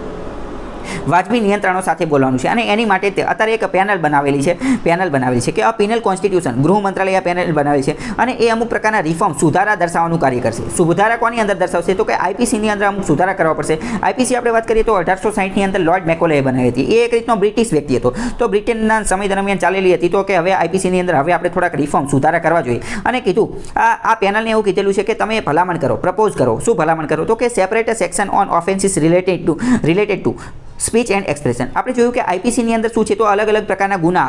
વાજબી નિયંત્રણો સાથે બોલવાનું છે. અને એની માટે અત્યારે એક પેનલ બનાવેલી છે કે આ પેનલ કોન્સ્ટિટ્યુશન ગૃહ મંત્રાલય પેનલ બનાવેલી છે, અને એ અમુક પ્રકારના રિફોર્મ સુધારા દર્શાવવાનું કાર્ય કરશે. સુધારા કોની અંદર દર્શાવશે? તો કે આઈપીસીની અંદર અમુક સુધારા કરવા પડશે. આઈપીસી આપણે વાત કરીએ તો 1860ની અંદર લોર્ડ મેકોલેએ બનાવી હતી. એ એક રીતનો બ્રિટિશ વ્યક્તિ હતો, તો બ્રિટનના સમય દરમિયાન ચાલેલી હતી. તો કે હવે આઈપીસીની અંદર હવે આપણે થોડાક રિફોર્મ સુધારા કરવા જોઈએ, અને કીધું આ પેનલને એવું કીધેલું છે કે તમે ભલામણ કરો, પ્રપોઝ કરો. શું ભલામણ કરો? તો કે separate section on offences related to speech and expression. આપણે જોયું કે આઈપીસીની અંદર શું છે, તો અલગ અલગ પ્રકારના ગુના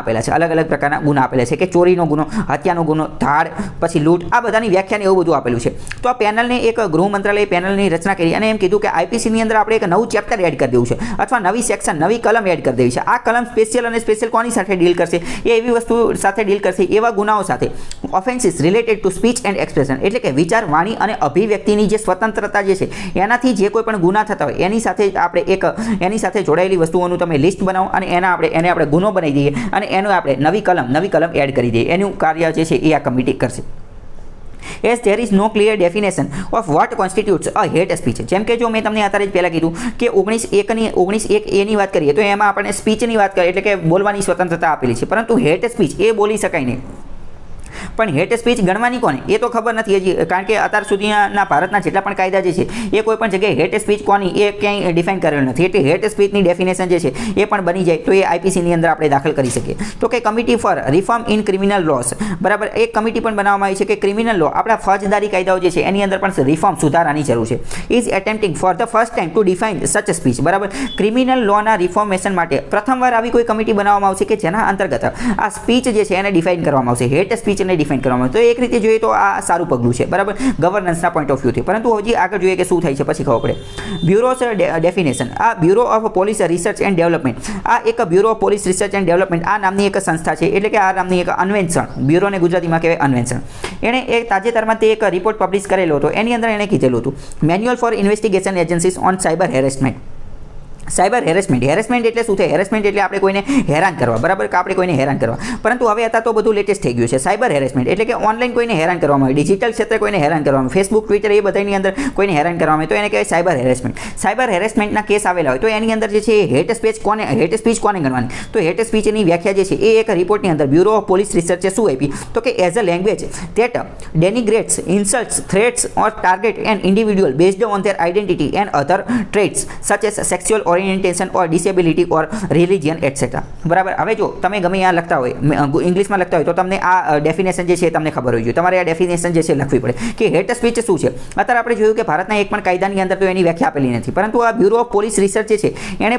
આપેલા છે, કે ચોરીનો ગુનો, હત્યાનો ગુનો, ધાડ, પછી લૂંટ, આ બધાની વ્યાખ્યાને એવું બધું આપેલું છે. તો આ પેનલને એક ગૃહ મંત્રાલયે પેનલની રચના કરી અને એમ કીધું કે આઈપીસીની અંદર આપણે એક નવું ચેપ્ટર એડ કરી દેવું છે, અથવા નવી સેક્શન, નવી કલમ એડ કરી દેવી છે. આ કલમ સ્પેશિયલ કોની સાથે ડીલ કરશે? એ એવી વસ્તુ સાથે ડીલ કરશે, એવા ગુનાઓ સાથે, offences related to speech and expression, એટલે કે વિચાર, વાણી અને અભિવ્યક્તિની જે સ્વતંત્રતા જે છે એનાથી જે કોઈ પણ ગુના થતા હોય એની સાથે આપણે એની સાથે જોડાયેલી વસ્તુઓનું તમે લિસ્ટ બનાવો, અને એને આપણે ગુનો બનાવી દઈએ, અને એનું આપણે નવી કલમ એડ કરી દઈએ. એનું કાર્ય જે છે એ આ કમિટી કરશે. As there is no clear definition of what constitutes a hate speech. જેમ કે જો મેં તમને અત્યારે જ પહેલાં કીધું કે 19(1) ની વાત કરીએ તો એમાં આપણે સ્પીચની વાત કરીએ, એટલે કે બોલવાની સ્વતંત્રતા આપેલી છે, પરંતુ હેટ સ્પીચ એ બોલી શકાય નહીં. પણ હેટ સ્પીચ ગણવાની કોને એ તો ખબર નથી હજી, કારણ કે અત્યાર સુધીના ભારતના જેટલા પણ કાયદા જે છે એ કોઈ પણ જગ્યાએ હેટ સ્પીચ કોની એ ક્યાંય ડિફાઇન કરેલું નથી. એટલે હેટ સ્પીચની ડેફિનેશન જે છે એ પણ બની જાય તો એ આઈપીસીની અંદર આપણે દાખલ કરી શકીએ. તો કે committee for reform in criminal loss, બરાબર, એક કમિટી પણ બનાવવામાં આવી છે કે ક્રિમિનલ લો, આપણા ફોજદારી કાયદાઓ જે છે એની અંદર પણ રિફોર્મ સુધારાની જરૂર છે. Is attempting for the first time to define such speech, બરાબર. ક્રિમિનલ લોના રિફોર્મેશન માટે પ્રથમવાર આવી કોઈ કમિટી બનાવવામાં આવશે કે જેના અંતર્ગત આ સ્પીચ જે છે એને ડિફાઇન કરવામાં આવશે, હેટ સ્પીચ ડિફાઇન કરવામાં. તો એક રીતે જોઈએ તો આ સારું પગલું છે, બરાબર, ગવર્નન્સના પોઈન્ટ ઓફ વ્યૂથી. પરંતુ હજી આગળ જોઈએ કે શું થાય છે પછી ખબર પડે. Bureau's definition. આ bureau of police research and development, આ એક bureau of police research and development આ નામની એક સંસ્થા છે, એટલે કે આ નામની એક અન્વેષણ, બ્યુરોને ગુજરાતીમાં કહેવાય અન્વેષણ. એણે એક તાજેતરમાં તે એક રિપોર્ટ પબ્લિશ કરેલો હતો. એની અંદર એણે કીધેલું હતું manual for investigation agencies on cyber harassment. Cyber harassment એટલે શું છે? હેરેસમેન્ટ એટલે આપણે કોઈને હેરાન કરવા, બરાબર, કે આપણે કોઈને હેરાન કરવા. પરંતુ હવે અત્યારે તો બધું લેટેસ્ટ થઈ ગયું છે. સાયબર હેરેસમેન્ટ એટલે કે ઓનલાઈન કોઈને હેરાન કરવામાં આવે, ડિજિટલ ક્ષેત્રે કોઈને હેરાન કરવામાં, ફેસબુક, ટ્વિટર એ બધાની અંદર કોઈને હેરાન કરવામાં આવે તો એને કહેવાય સાયબર હેરેસમેન્ટ. સાયબર હેરેસમેન્ટના કેસ આવેલા હોય તો એની અંદર જે છે હેટ સ્પીચ કોને ગણવાની? તો હેટ સ્પીચની વ્યાખ્યા જે છે એ એક રિપોર્ટની અંદર બ્યુરો ઓફ પોલીસ રિસર્ચે શું આપી? તો કે as a language that denigrates, insults, threats or target an individual based on their identity and other traits such as sexual orientation or disability or religion etc. બરાબર. હવે જો તમે ગમે ત્યાં લખતા હોય, ઇંગ્લિશમાં લખતા હોય તો તમને આ ડેફિનેશન જે છે તમને ખબર હોવી જોઈએ. તમારે આ ડેફિનેશન જે છે લખવી પડે કે હેટ સ્પીચ શું છે. અત્યારે આપણે જોયું કે ભારતના એક પણ કાયદાની અંદર તો એની વ્યાખ્યા આપેલી નથી, પરંતુ આ બ્યુરો ઓફ પોલીસ રિસર્ચ જે છે એણે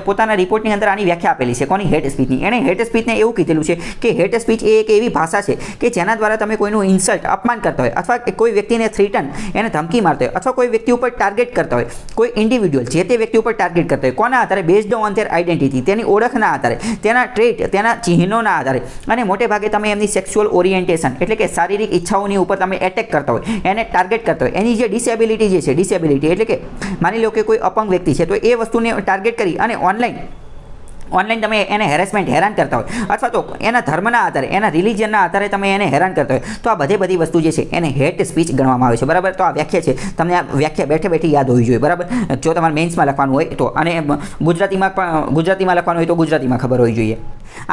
પોતાના રિપોર્ટની અંદર આની વ્યાખ્યા આપેલી છે. કોની? હેટ સ્પીચની. એણે હેટ સ્પીચને એવું કીધેલું છે કે હેટ સ્પીચ એ એક એવી ભાષા છે કે જેના દ્વારા તમે કોઈનું ઇન્સલ્ટ, અપમાન કરતા હોય, અથવા કોઈ વ્યક્તિને થ્રીટન, એને ધમકી મારતા હોય, અથવા કોઈ વ્યક્તિ ઉપર ટાર્ગેટ કરતા હોય, કોઈ ઇન્ડિવિડ્યુઅલ જે તે વ્યક્તિ ઉપર ટાર્ગેટ કરતા હોય. કોના આધારે? બેઝડ ઓન ધેર આઈડેન્ટિટી, તેની ઓળખના આધારે, તેના ટ્રેટ, તેના ચિહ્નોના આધારે, અને મોટે ભાગે તમે એમની સેક્સ્યુઅલ ઓરિએન્ટેશન એટલે કે શારીરિક ઈચ્છાઓની ઉપર તમે એટેક કરતા હોય, એને ટાર્ગેટ કરતા હોય. એની જે ડિસેબિલિટી જે છે, ડિસેબિલિટી એટલે કે માની લો કે કોઈ અપંગ વ્યક્તિ છે, તો એ વસ્તુને ટાર્ગેટ કરી અને ઓનલાઈન તમે એને હેરાન કરતા હોય, અથવા તો એના ધર્મના આધારે, એના રિલિજનના આધારે તમે એને હેરાન કરતા હોય, તો આ બધી વસ્તુ જે છે એને હેટ સ્પીચ ગણવામાં આવે છે. બરાબર. તો આ વ્યાખ્યા છે, તમને આ વ્યાખ્યા બેઠે યાદ હોવી જોઈએ. બરાબર. જો તમારે મેન્સમાં લખવાનું હોય તો, અને ગુજરાતીમાં લખવાનું હોય તો ગુજરાતીમાં ખબર હોવી જોઈએ.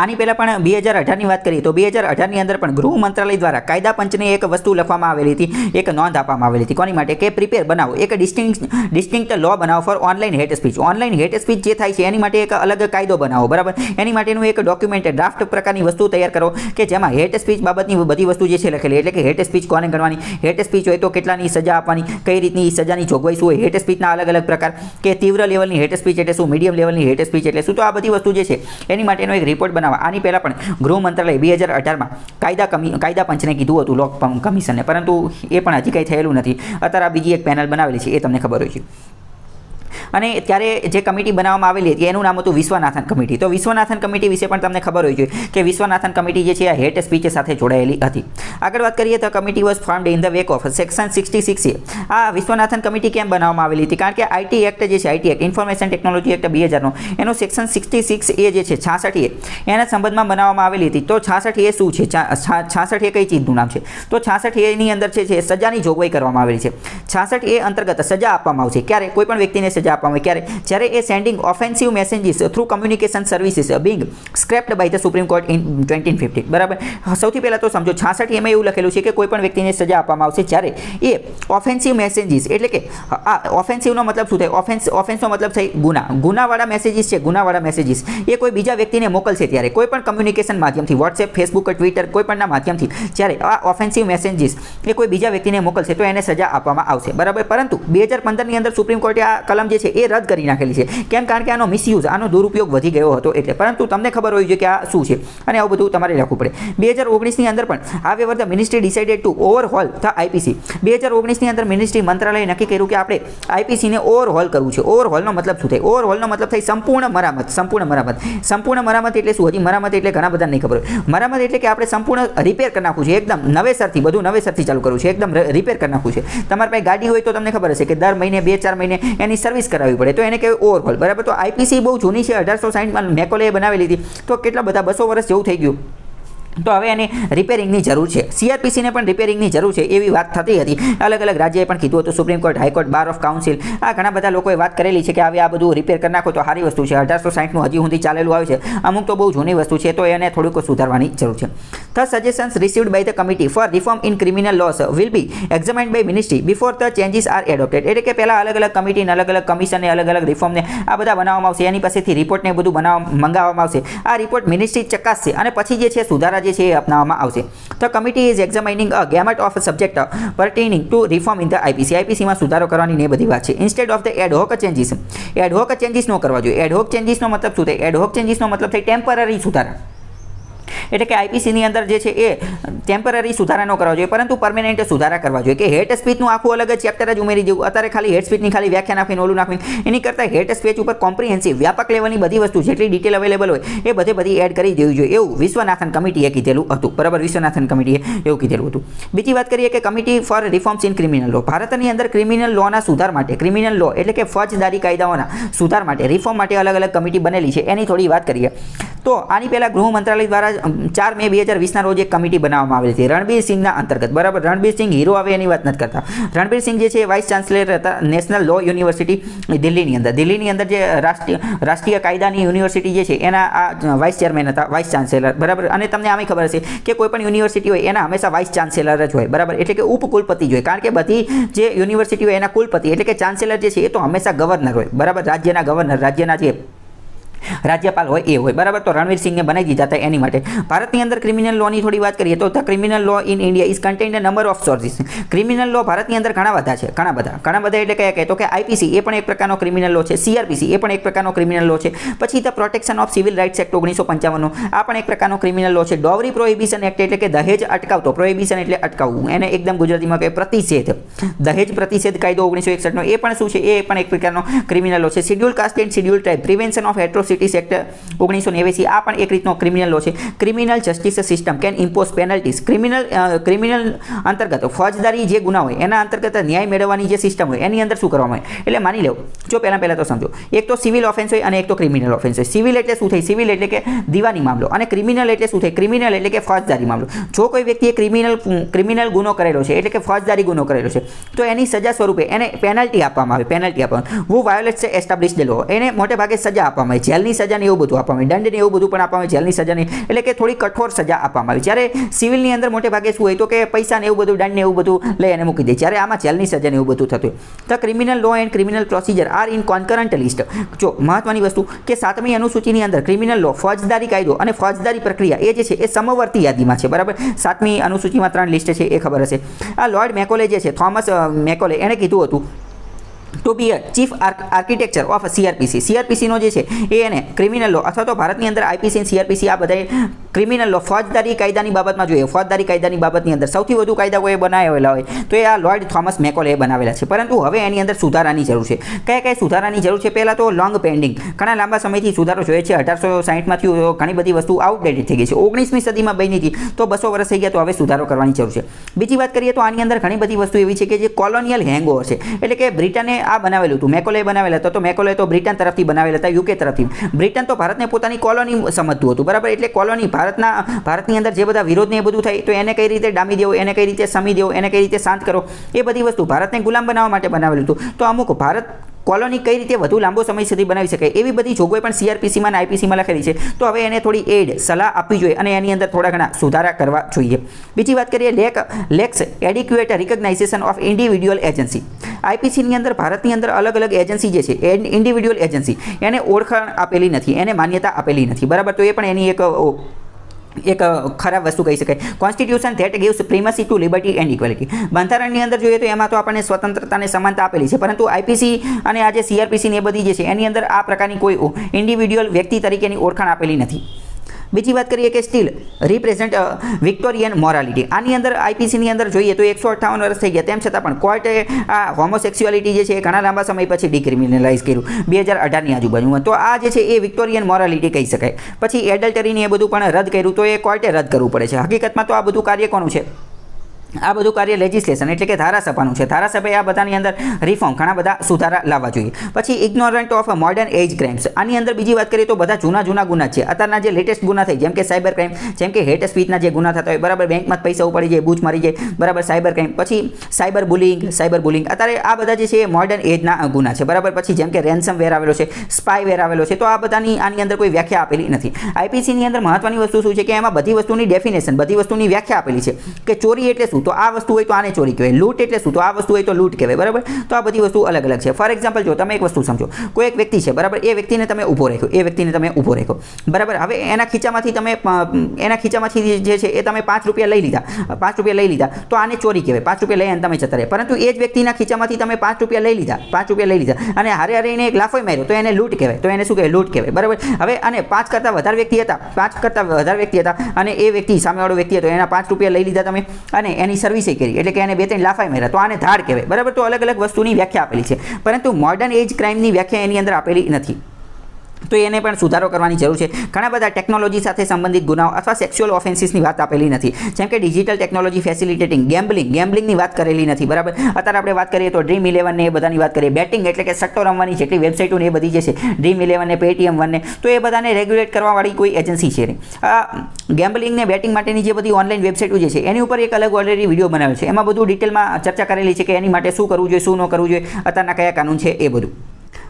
આની પહેલાં પણ 2018ની વાત કરીએ તો 2018ની અંદર પણ ગૃહ મંત્રાલય દ્વારા કાયદા પંચને એક વસ્તુ લખવામાં આવેલી હતી, એક નોંધ આપવામાં આવેલી હતી. કોની માટે? કે પ્રિપેર બનાવો, એક ડિસ્ટિંક્ટ લો બનાવો for online hate speech. Online hate speech જે થાય છે એની માટે એક અલગ કાયદો બનાવો. બરાબર. એની માટેનું એક ડોક્યુમેન્ટ, ડ્રાફ્ટ પ્રકારની વસ્તુ તૈયાર કરો કે જેમાં હેટ સ્પીચ બાબતની બધી વસ્તુ જે છે લખેલી, એટલે કે હેટ સ્પીચ કોને ગણવાની, હેટ સ્પીચ હોય તો કેટલાની સજા આપવાની, કઈ રીતની સજાની જોગવાઈ શું હોય, હેટ સ્પીચના અલગ પ્રકાર, કે તીવ્ર લેવલની હેટ સ્પીચ એટલે શું, મીડિયમ લેવલની હેટ સ્પીચ એટલે શું. તો આ બધી વસ્તુ જે છે એની માટેનો એક રિપોર્ટ બનાવવા. આની પહેલાં પણ ગૃહ મંત્રાલય 2018માં કાયદા પંચને કીધું હતું, લો કમિશનને, પરંતુ એ પણ હજી કંઈ થયેલું નથી. અત્યારે આ બીજી એક પેનલ બનાવેલી છે, એ તમને ખબર હોય છે. અને ત્યારે જે કમિટી બનાવવામાં આવેલી હતી એનું નામ હતું વિશ્વનાથન કમિટી. તો વિશ્વનાથન કમિટી વિશે પણ તમને ખબર હોય છે કે વિશ્વનાથન કમિટી જે છે આ હેટ સ્પીચ સાથે જોડાયેલી હતી. આગળ વાત કરીએ તો committee was formed in the wake of section 66A. આ વિશ્વનાથન કમિટી કેમ બનાવવામાં આવેલી હતી? કારણ કે આઈટી એક્ટ જે છે, IT act information technology act 2000નો, એનો સેક્શન 66A જે છે, 66A, એના સંબંધમાં બનાવવામાં આવેલી હતી. તો 66A શું છે? 66A કઈ ચીજનું નામ છે? તો 66A ની અંદર છે સજાની જોગવાઈ કરવામાં આવેલી છે. 66A અંતર્ગત સજા આપવામાં આવશે. ક્યારે? કોઈ પણ વ્યક્તિને સજા આપવામાં આવે. ક્યારે? જ્યારે એ sending offensive messages through communication services being scrapped by the supreme court in 2015. બરાબર. સૌથી પહેલાં તો સમજો 66 એમાં એવું લખેલું છે કે કોઈ પણ વ્યક્તિને સજા આપવામાં આવશે જ્યારે એ ઓફેન્સિવ મેસેજીસ, એટલે કે આ ઓફેન્સિવનો મતલબ શું થાય? ઓફેન્સનો મતલબ થાય ગુનાવાળા મેસેજીસ છે, ગુનાવાળા મેસેજીસ એ કોઈ બીજા વ્યક્તિને મોકલશે ત્યારે, કોઈ પણ કમ્યુનિકેશન માધ્યમથી, વોટ્સએપ, ફેસબુક, ટ્વિટર, કોઈ પણના માધ્યમથી જ્યારે આ ઓફેન્સિવ મેસેજીસ એ કોઈ બીજા વ્યક્તિને મોકલશે તો એને સજા આપવામાં આવશે. બરાબર. પરંતુ 2015ની અંદર સુપ્રીમ કોર્ટે આ કલમ જે છે એ રદ કરી નાખેલી છે. કેમ? કારણ કે આનો મિસયુઝ, આનો દુરુપયોગ વધી ગયો હતો એટલે. પરંતુ તમને ખબર હોવી જોઈએ કે આ શું છે અને આવું બધું તમારે લખવું પડે. 2019ની અંદર પણ however the ministry decided to overhaul the IPC. 2019ની અંદર મિનિસ્ટ્રી મંત્રાલયે નક્કી કર્યું કે આપણે આઈપીસીને ઓવરહોલ કરવું છે. ઓવરહોલનો મતલબ શું થાય? ઓવરહોલનો મતલબ થાય સંપૂર્ણ મરામત. સંપૂર્ણ મરામત એટલે શું? હજી મરામત એટલે ઘણા બધા નહીં ખબર હોય. મરામત એટલે કે આપણે સંપૂર્ણ રિપેર કરી નાખવું છે, એકદમ નવેસરથી, બધું નવેસરથી ચાલુ કરવું છે, એકદમ રિપેર કરી નાખવું છે. તમારી પાસે ગાડી હોય તો તમને ખબર હશે કે દર મહિને 2-4 મહિને એની સર્વિસ કરાવવી પડે, તો એને કહેવાય ઓવરહોલ. બરાબર. તો આઈપીસી બહુ જૂની છે, 1860માં મેકોલેએ બનાવેલી હતી, તો કેટલા બધા 200 વર્ષ જેવું થઈ ગયું. તો હવે એને રિપેરિંગની જરૂર છે. સીઆરપીસીને પણ રિપેરિંગની જરૂર છે એવી વાત થતી હતી. અલગ રાજ્યએ પણ કીધું હતું, supreme court, high court, bar of council, આ ઘણા બધા લોકોએ વાત કરેલી છે કે હવે આ બધું રિપેર કરી નાખો તો સારી વસ્તુ છે. 1860નું હજી સુધી ચાલેલું આવે છે, અમુક તો બહુ જૂની વસ્તુ છે, તો એને થોડુંક સુધારવાની જરૂર છે. The suggestions received by the committee for reform in criminal laws will be examined by ministry before the changes are adopted. એટલે કે પહેલા અલગ કમિટીને, અલગ કમિશનને, અલગ રિફોર્મને આ બધા બનાવવામાં આવશે. એની પાસેથી રિપોર્ટને બધું મંગાવવામાં આવશે. આ રિપોર્ટ મિનિસ્ટ્રી ચકાસશે અને પછી જે છે સુધારા જે છે એ અપનાવવામાં આવશે. The committee is examining a gamut of subject pertaining to reform in the IPC. IPCમાં સુધારો કરવાની ને બધી વાત છે. Instead of the ad hoc changes. ad hoc changes નો કરવા જોઈએ. ad hoc changes નો મતલબ શું થાય? ad hoc changes નો મતલબ થાય ટેમ્પરરી સુધારા. એટલે કે આઈપીસીની અંદર જે છે એ ટેમ્પરરી સુધારા ન કરવા જોઈએ, પરંતુ પરમેનન્ટ સુધારા કરવા જોઈએ. કે હેટ સ્પીચનું આખું અલગ ચેપ્ટર જ ઉમેરી દેવું. અત્યારે ખાલી હેટ સ્પીચની ખાલી વ્યાખ્યા નાખીને ઓલું નાખવી, એની કરતાં હેટ સ્પીચ ઉપર કોમ્પ્રિહેન્સિવ, વ્યાપક લેવલની બધી વસ્તુ જેટલી ડિટેલ અવેલેબલ હોય એ બધી એડ કરી દેવી જોઈએ, એવું વિશ્વનાથન કમિટીએ કીધેલું હતું. બરાબર. વિશ્વનાથન કમિટીએ એવું કીધેલું હતું. બીજી વાત કરીએ કે committee for reforms in criminal law. ભારતની અંદર ક્રિમિનલ લોના સુધાર માટે, ક્રિમિનલ લો એટલે કે ફોજદારી કાયદાઓના સુધાર માટે, રિફોર્મ માટે અલગ કમિટી બનેલી છે. એની થોડી વાત કરીએ તો આની પહેલાં ગૃહ મંત્રાલય દ્વારા 4 મે 2020ના રોજ એક કમિટી બનાવવામાં આવેલી હતી રણબીર સિંહના અંતર્ગત. બરાબર. રણબીર સિંહ હીરો આવે એની વાત નથી કરતા. રણબીર સિંહ જે છે વાઇસ ચાન્સેલર હતા નેશનલ લો યુનિવર્સિટી દિલ્હીની અંદર જે રાષ્ટ્રીય કાયદાની યુનિવર્સિટી જે છે એના આ વાઇસ ચેરમેન હતા, વાઇસ ચાન્સેલર. બરાબર. અને તમને આમે ખબર હશે કે કોઈ પણ યુનિવર્સિટી હોય એના હંમેશા વાઇસ ચાન્સેલર જ હોય. બરાબર. એટલે કે ઉપકુલપતિ જ હોય, કારણ કે બધી જે યુનિવર્સિટી હોય એના કુલપતિ એટલે કે ચાન્સેલર જે છે એ તો હંમેશા ગવર્નર હોય. બરાબર. રાજ્યના ગવર્નર, રાજ્યના જે રાજ્યપાલ હોય એ હોય, બરાબર. તો રણવીર સિંહને બનાવી દીધા હતા એની માટે. ભારતની અંદર ક્રિમિનલ લોની થોડી વાત કરીએ તો the criminal law in India is contained a number of sources. Criminal law ભારતની અંદર ઘણા બધા છે, ઘણા બધા એટલે કયા કયા? તો કે આઈપીસી એ પણ એક પ્રકારનો ક્રિમિનલ લો છે, સીઆરપીસી એ પણ એક પ્રકારનો ક્રિમિનલ લો છે, પછી the protection of civil rights act 1955 આ પણ એક પ્રકારનો ક્રિમિનલ લો છે. ડોવરી પ્રોહિબિશન એક્ટ એટલે કે દહેજ અટકાવતો, પ્રોહિબિશન એટલે અટકાવવું, એને એકદમ ગુજરાતીમાં કહે પ્રતિષેધ, દહેજ પ્રતિષેધ કાયદો 1961 નો એ પણ શું છે? એ પણ એક પ્રકારનો ક્રિમિનલ લો છે. Schedule caste and schedule tribe prevention of atrocities act 1989 આ પણ એક રીતનો ક્રિમિનલ લો છે. Criminal justice system can impose penalties. Criminal અંતર્ગત ફોજદારી જે ગુના હોય એના અંતર્ગત ન્યાય મેળવવાની જે સિસ્ટમ હોય એની અંદર શું કરવામાં આવે? એટલે માની લો, જો પહેલાં તો સમજો, એક તો સિવિલ ઓફેન્સ હોય અને એક તો ક્રિમિનલ ઓફેન્સ હોય. સિવિલ એટલે શું થાય? સિવિલ એટલે કે દીવાની મામલો, અને ક્રિમિનલ એટલે શું થાય? ક્રિમિનલ એટલે કે ફોજદારી મામલો. જો કોઈ વ્યક્તિએ ક્રિમિનલ ગુનો કરેલો છે એટલે કે ફોજદારી ગુનો કરેલો છે તો એની સજા સ્વરૂપે એને પેનલ્ટી આપવામાં આવે. પેનલ્ટી આપવામાં હું વાયોલેટ્સ એસ્ટાબ્લિશ્ડ લો, એને મોટે ભાગે સજા આપવામાં આવે, જેલની સજા ને એવું બધું આપવામાં આવે, દંડ ને એવું બધું પણ આપવામાં આવે, જેલની સજા નહીં, એટલે કે થોડી કઠોર સજા આપવામાં આવે. જ્યારે સિવિલની અંદર મોટે ભાગે શું હોય તો કે પૈસા ને એવું બધું, દંડ ને એવું બધું લઈ અને મૂકી દે. જ્યારે આમાં જેલની સજા ને એવું બધું થતું હોય. The criminal law and criminal procedure are in concurrent list. જો મહત્વની વસ્તુ કે 7મી અનુસૂચિની અંદર ક્રિમિનલ લો, ફોજદારી કાયદો અને ફોજદારી પ્રક્રિયા એ જે છે એ સમવર્તી યાદીમાં છે, બરાબર. 7મી અનુસૂચિમાં 3 લિસ્ટ છે, એ ખબર હશે. આ લોર્ડ મેકોલે જે છે, થોમસ મેકોલે, એણે કીધું હતું to be a chief architecture of CrPC. સીઆરપીસીનો જે છે એ એને ક્રિમિનલ લો અથવા તો ભારતની અંદર આઈપીસી અને સીઆરપીસી આ બધા ક્રિમિનલ લો ફોજદારી કાયદાની બાબતમાં જોઈએ. ફોજદારી કાયદાની બાબતની અંદર સૌથી વધુ કાયદા કોઈ બનાવેલા હોય તો એ આ લોર્ડ થોમસ મેકોલે બનાવેલા છે. પરંતુ હવે એની અંદર સુધારાની જરૂર છે. કયા સુધારાની જરૂર છે? પહેલાં તો લોંગ પેન્ડિંગ, ઘણા લાંબા સમયથી સુધારો જોઈએ છે. 1860માં થયું, ઘણી બધી વસ્તુ આઉટડેટેડ થઈ ગઈ છે. 19મી સદીમાં બની હતી તો 200 વર્ષ થઈ ગયા, તો હવે સુધારો કરવાની જરૂર છે. બીજી વાત કરીએ તો આની અંદર ઘણી બધી વસ્તુ એવી છે કે જે કોલોનિયલ હેંગઓવર છે, એટલે કે બ્રિટને આ બનાવેલું હતું, મેકોલે બનાવેલા હતા. તો મેકોલે તો બ્રિટન તરફથી બનાવેલા હતા, યુકે તરફથી. બ્રિટન તો ભારતને પોતાની કોલોની સમજતું હતું, બરાબર. એટલે કોલોની ભારતની અંદર જે બધા વિરોધ ને એ બધું થાય તો એને કઈ રીતે ડામી દેવો, એને કઈ રીતે સમી દેવો, એને કઈ રીતે શાંત કરો, એ બધી વસ્તુ ભારતને ગુલામ બનાવવા માટે બનાવેલું હતું. તો અમુક ભારત કોલોની કઈ રીતે વધુ લાંબો સમય સુધી બનાવી શકાય એવી બધી જોગવાઈ પણ સીઆરપીસીમાં અને આઈપીસીમાં લખેલી છે. તો હવે એને થોડી એડ સલાહ આપવી જોઈએ અને એની અંદર થોડા ઘણા સુધારા કરવા જોઈએ. બીજી વાત કરીએ લેક્સ એડિક્યુએટ રિકગ્નાઇઝેશન ઓફ ઇન્ડિવિડ્યુઅલ એજન્સી. આઈપીસીની અંદર ભારતની અંદર અલગ અલગ એજન્સી જે છે ઇન્ડિવિડ્યુઅલ એજન્સી એને ઓળખાણ આપેલી નથી, એને માન્યતા આપેલી નથી, બરાબર. તો એ પણ એની એક ખરાબ વસ્તુ કહી શકાય. Constitution that gives primacy to liberty and equality. બંધારણની અંદર જોઈએ તો એમાં તો આપણને સ્વતંત્રતાને સમાનતા આપેલી છે, પરંતુ આઈપીસી અને આજે સીઆરપીસી એ બધી જે છે એની અંદર આ પ્રકારની કોઈ ઇન્ડિવિડ્યુઅલ વ્યક્તિ તરીકેની ઓળખાણ આપેલી નથી. બીજી વાત કરીએ કે સ્ટીલ રિપ્રેઝેન્ટ વિક્ટોરિયન મોરાલિટી. આની અંદર આઈપીસીની અંદર જોઈએ તો 158 વર્ષ થઈ ગયા, તેમ છતાં પણ કોર્ટે આ હોમોસેક્સ્યુઆલિટી જે છે એ ઘણા લાંબા સમય પછી ડિક્રિમિનલાઇઝ કર્યું 2018ની આજુબાજુમાં. તો આ જે છે એ વિક્ટોરિયન મોરાલિટી કહી શકાય. પછી એડલ્ટરીને એ બધું પણ રદ કર્યું, તો એ કોર્ટે રદ કરવું પડે છે. હકીકતમાં તો આ બધું કાર્ય કોનું છે? આ બધું કાર્ય લેજિસ્લેશન એટલે કે ધારાસભાનું છે. ધારાસભાએ આ બધાની અંદર રિફોર્મ, ઘણા બધા સુધારા લાવવા જોઈએ. પછી ignorant of modern age crimes. આની અંદર બીજી વાત કરીએ તો બધા જૂના ગુના છે. અત્યારના જે લેટેસ્ટ ગુના થઈ, જેમ કે સાયબર ક્રાઇમ, જેમ કે હેટ સ્પીચના જે ગુના થતા હોય, બરાબર, બેંકમાં પૈસા ઉપાડી જાય, બૂચ મારી જાય, બરાબર, સાયબર ક્રાઇમ. પછી સાયબર બુલિંગ અત્યારે આ બધા જે છે એ મોડર્ન એજના ગુના છે, બરાબર. પછી જેમ કે રેન્સમ વેર આવેલો છે, સ્પાય વેર આવેલો છે. તો આ બધાની આની અંદર કોઈ વ્યાખ્યા આપેલી નથી. આઈપીસીની અંદર મહત્વની વસ્તુ શું છે કે એમાં બધી વસ્તુની ડેફિનેશન, બધી વસ્તુની વ્યાખ્યા આપેલી છે કે ચોરી એટલે શું, તો આ વસ્તુ હોય તો આને ચોરી કહેવાય, લૂંટ એટલે શું, તો આ વસ્તુ હોય તો લૂંટ કહેવાય, બરાબર. તો આ બધી વસ્તુ અલગ અલગ છે. ફોર એક્ઝામ્પલ, જો તમે એક વસ્તુ સમજો, કોઈ એક વ્યક્તિ છે, બરાબર, એ વ્યક્તિને તમે ઊભો રાખ્યો, બરાબર. હવે એના ખીચામાંથી જે છે એ તમે 5 રૂપિયા લઈ લીધા, તો આને ચોરી કહેવાય. 5 રૂપિયા લઈ અને તમે જતા રહ્યા. પરંતુ એ જ વ્યક્તિના ખીચામાંથી તમે 5 રૂપિયા લઈ લીધા અને હારે એને એક લાફો માર્યો, તો એને લૂંટ કહેવાય. તો એને શું કહેવાય? લૂંટ કહેવાય, બરાબર. હવે અને 5 કરતાં વધારે વ્યક્તિ હતા અને એ વ્યક્તિ, સામેવાળો વ્યક્તિ હતો, એના 5 રૂપિયા લઈ લીધા તમે અને એની સર્વિસે કરી, એટલે કે એને 2-3 લાફા માર્યા, તો આને ધાડ કહેવાય, બરાબર. તો અલગ અલગ વસ્તુની વ્યાખ્યા આપેલી છે, પરંતુ મોડર્ન એજ ક્રાઇમની વ્યાખ્યા એની અંદર આપેલી નથી. તો એને પણ સુધારો કરવાની જરૂર છે. ઘણા બધા ટેકનોલોજી સાથે સંબંધિત ગુનાઓ અથવા સેક્સ્યુઅલ ઓફેન્સીસની વાત આપેલી નથી, જેમ કે ડિજિટલ ટેકનોલોજી ફેસિલિટેટિંગ ગેમ્બલિંગની વાત કરેલી નથી, બરાબર. અત્યારે આપણે વાત કરીએ તો ડ્રીમ 11 ને એ બધાની વાત કરીએ. બેટિંગ એટલે કે સટ્ટો રમવાની જેટલી વેબસાઇટો ને એ બધી જે છે, ડ્રીમ 11 ને પેટીએમ 1 ને, તો એ બધાને રેગ્યુલેટ કરવાવાળી કોઈ એજન્સી છે નહીં. ગેમ્બલિંગ ને બેટિંગ માટેની જે બધી ઓનલાઈન વેબસાઇટો જે છે એની ઉપર એક અલગ ઓલરેડી વિડીયો બનાવ્યો છે. એમાં બધું ડિટેલમાં ચર્ચા કરેલી છે કે એની માટે શું કરવું જોઈએ, શું ન કરવું જોઈએ, અત્યારના કયા કાનૂન છે એ બધું.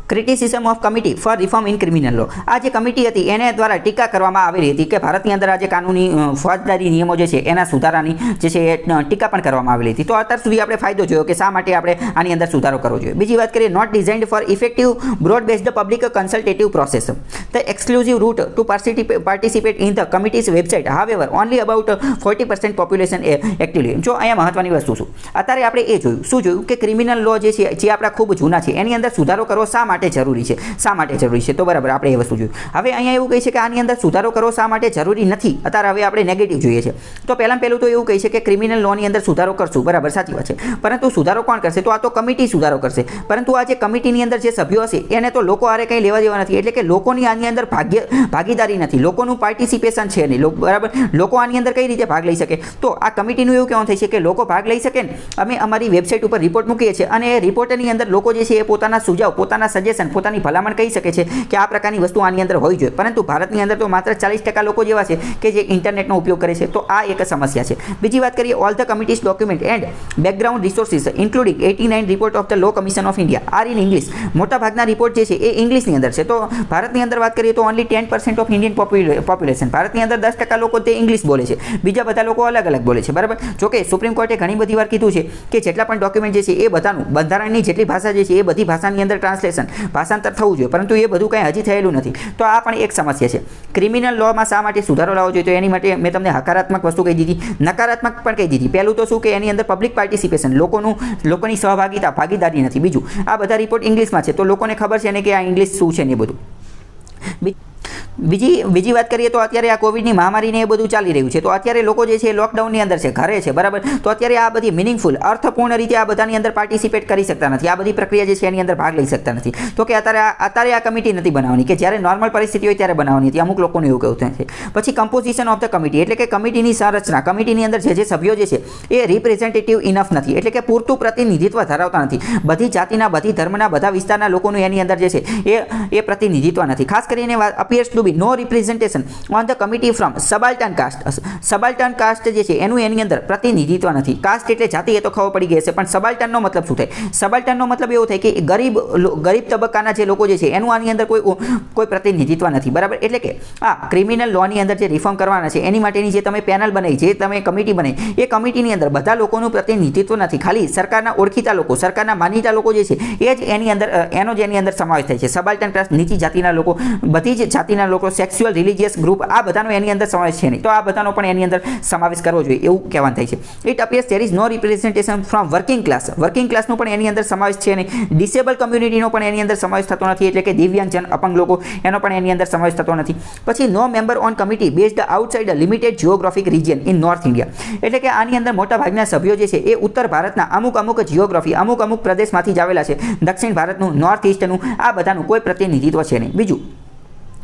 Criticism of committee for reform in criminal law. આ જે કમિટી હતી એને દ્વારા ટીકા કરવામાં આવેલી હતી કે ભારતની અંદર આ જે કાનૂની ફોજદારી નિયમો જે છે એના સુધારાની જે છે એ ટીકા પણ કરવામાં આવેલી હતી. તો અત્યાર સુધી આપણે ફાયદો જોયો કે શા માટે આપણે આની અંદર સુધારો કરવો જોઈએ. બીજી વાત કરીએ, not designed for effective broad based public consultative process. The exclusive route to participate in the committee's website however only about 40% population actively. જો અહીંયા મહત્વની વસ્તુ શું, અત્યારે આપણે એ જોયું શું જોયું કે ક્રિમિનલ લો જે છે જે આપણા ખૂબ જૂના છે એની અંદર સુધારો કરવો શા માટે જરૂરી છે, શા માટે જરૂરી છે. તો બરાબર આપણે એ વસ્તુ જોયું. હવે અહીંયા એવું કહે છે કે આની અંદર સુધારો કરવો શા માટે જરૂરી નથી. અત્યારે હવે આપણે નેગેટિવ જોઈએ છે. તો પહેલું તો એવું કહે છે કે ક્રિમિનલ લોની અંદર સુધારો કરશું, બરાબર, સાચી વાત છે. પરંતુ સુધારો કોણ કરશે? તો આ તો કમિટી સુધારો કરશે. પરંતુ આ જે કમિટીની અંદર જે સભ્યો હશે એને તો લોકો આરે કંઈ લેવા દેવા નથી. એટલે કે લોકોની આની અંદર ભાગીદારી નથી, લોકોનું પાર્ટિસિપેશન છે નહીં, બરાબર. લોકો આની અંદર કઈ રીતે ભાગ લઈ શકે? તો આ કમિટીનું એવું કહેવાનું થાય છે કે લોકો ભાગ લઈ શકે ને, અમે અમારી વેબસાઇટ ઉપર રિપોર્ટ મૂકીએ છીએ અને એ રિપોર્ટની અંદર લોકો જે છે એ પોતાના સુઝાવ, પોતાના સજેશન, પોતાની ભલામણ કહી શકે છે કે આ પ્રકારની વસ્તુ આની અંદર હોવી જોઈએ. પરંતુ ભારતની અંદર તો માત્ર 40% લોકો જેવા છે કે જે ઇન્ટરનેટનો ઉપયોગ કરે છે. તો આ એક સમસ્યા છે. બીજી વાત કરીએ, all the committees document and background resources including 89 report of the law commission of India are in English. મોટાભાગના રિપોર્ટ જે છે એ ઇંગ્લિશની અંદર છે. તો ભારતની અંદર વાત કરીએ તો ઓનલી 10% ઓફ ઇન્ડિયન પોપ્યુલેશન, ભારતની અંદર 10% લોકો તે ઇંગ્લિશ બોલે છે, બીજા બધા લોકો અલગ અલગ બોલે છે, બરાબર. જોકે સુપ્રીમ કોર્ટે ઘણી બધી વાર કીધું છે કે જેટલા પણ ડોક્યુમેન્ટ જે છે એ બધાનું બંધારણની જેટલી ભાષા જે છે એ બધી ભાષાની અંદર ટ્રાન્સલેશન, ભાષાંતર થવું જોઈએ. પરંતુ એ બધું કંઈ હજી થયેલું નથી. તો આ પણ એક સમસ્યા છે. ક્રિમિનલ લોમાં શા માટે સુધારો લાવવો જોઈએ? તો એની માટે મેં તમને હકારાત્મક વસ્તુ કહી દીધી, નકારાત્મક પણ કહી દીધી. પહેલું તો શું કે એની અંદર પબ્લિક પાર્ટિસિપેશન, લોકોની સહભાગિતા, ભાગીદારી નથી. બીજું, આ બધા રિપોર્ટ ઇંગ્લિશમાં છે તો લોકોને ખબર છે ને કે આ ઇંગ્લિશ શું છે ને એ બધું. બીજી વાત કરીએ તો અત્યારે આ કોવિડની મહામારીને એ બધું ચાલી રહ્યું છે. તો અત્યારે લોકો જે છે એ લોકડાઉનની અંદર છે, ઘરે છે, બરાબર. તો અત્યારે આ બધી મિનિંગફુલ, અર્થપૂર્ણ રીતે આ બધાની અંદર પાર્ટિસિપેટ કરી શકતા નથી, આ બધી પ્રક્રિયા જે છે એની અંદર ભાગ લઈ શકતા નથી. તો કે અત્યારે આ કમિટી નથી બનાવવાની, કે જ્યારે નોર્મલ પરિસ્થિતિ હોય ત્યારે બનાવવાની હતી. અમુક લોકોને એવું કહેવું છે. પછી કમ્પોઝિશન ઓફ ધ કમિટી, એટલે કે કમિટીની સંરચના, કમિટીની અંદર જે સભ્યો જે છે એ રિપ્રેઝેન્ટેટિવ ઇનફ નથી, એટલે કે પૂરતું પ્રતિનિધિત્વ ધરાવતા નથી. બધી જાતિના, બધી ધર્મના, બધા વિસ્તારના લોકોનું એની અંદર જે છે એ પ્રતિનિધિત્વ નથી. ખાસ કરીને appears to be no representation on the committee from subaltern caste. Subaltern caste જે છે એનું એની અંદર પ્રતિનિધિત્વ નથી. કાસ્ટ એટલે જાતિ, એ તો ખબર પડી ગઈ હશે, પણ સબાલ્ટર્નનો મતલબ શું થાય? સબાલ્ટર્નનો મતલબ એવો થાય કે ગરીબ તબક્કાના જે લોકો જે છે એનું આની અંદર કોઈ પ્રતિનિધિત્વ નથી, બરાબર. એટલે કે આ ક્રિમિનલ લોની અંદર જે રિફોર્મ કરવાના છે એની માટેની જે તમે પેનલ બનાવી, જે તમે કમિટી બનાવી, એ કમિટીની અંદર બધા લોકોનું પ્રતિનિધિત્વ નથી. ખાલી સરકારના ઓળખીતા લોકો, સરકારના માનીતા લોકો જે છે એ જ એની અંદર એનો જ એની અંદર સમાવેશ થાય છે. સબાલ્ટર્ન કાસ્ટ, નીચી જાતિના લોકો, બધી જ જાતિના લોકો, સેક્સ્યુઅલ રિલિજિયસ ગ્રુપ, આ બધાનો એની અંદર સમાવેશ છે નહીં. તો આ બધાનો પણ એની અંદર સમાવેશ કરવો જોઈએ એવું કહેવાનું થાય છે. It appears there is no representation from working class. Working ક્લાસનો પણ એની અંદર સમાવેશ છે નહીં. ડિસેબલ કમ્યુનિટીનો પણ એની અંદર સમાવેશ થતો નથી, એટલે કે દિવ્યાંગજન, અપંગ લોકો, એનો પણ એની અંદર સમાવેશ થતો નથી. પછી no member on committee based outside limited geographic region in North India. એટલે કે આની અંદર મોટા ભાગના સભ્યો જે છે એ ઉત્તર ભારતના અમુક જિયોગ્રાફી, અમુક પ્રદેશમાંથી જ આવેલા છે. દક્ષિણ ભારતનું, નોર્થ ઇસ્ટનું, આ બધાનું કોઈ પ્રતિનિધિત્વ છે નહીં. બીજું,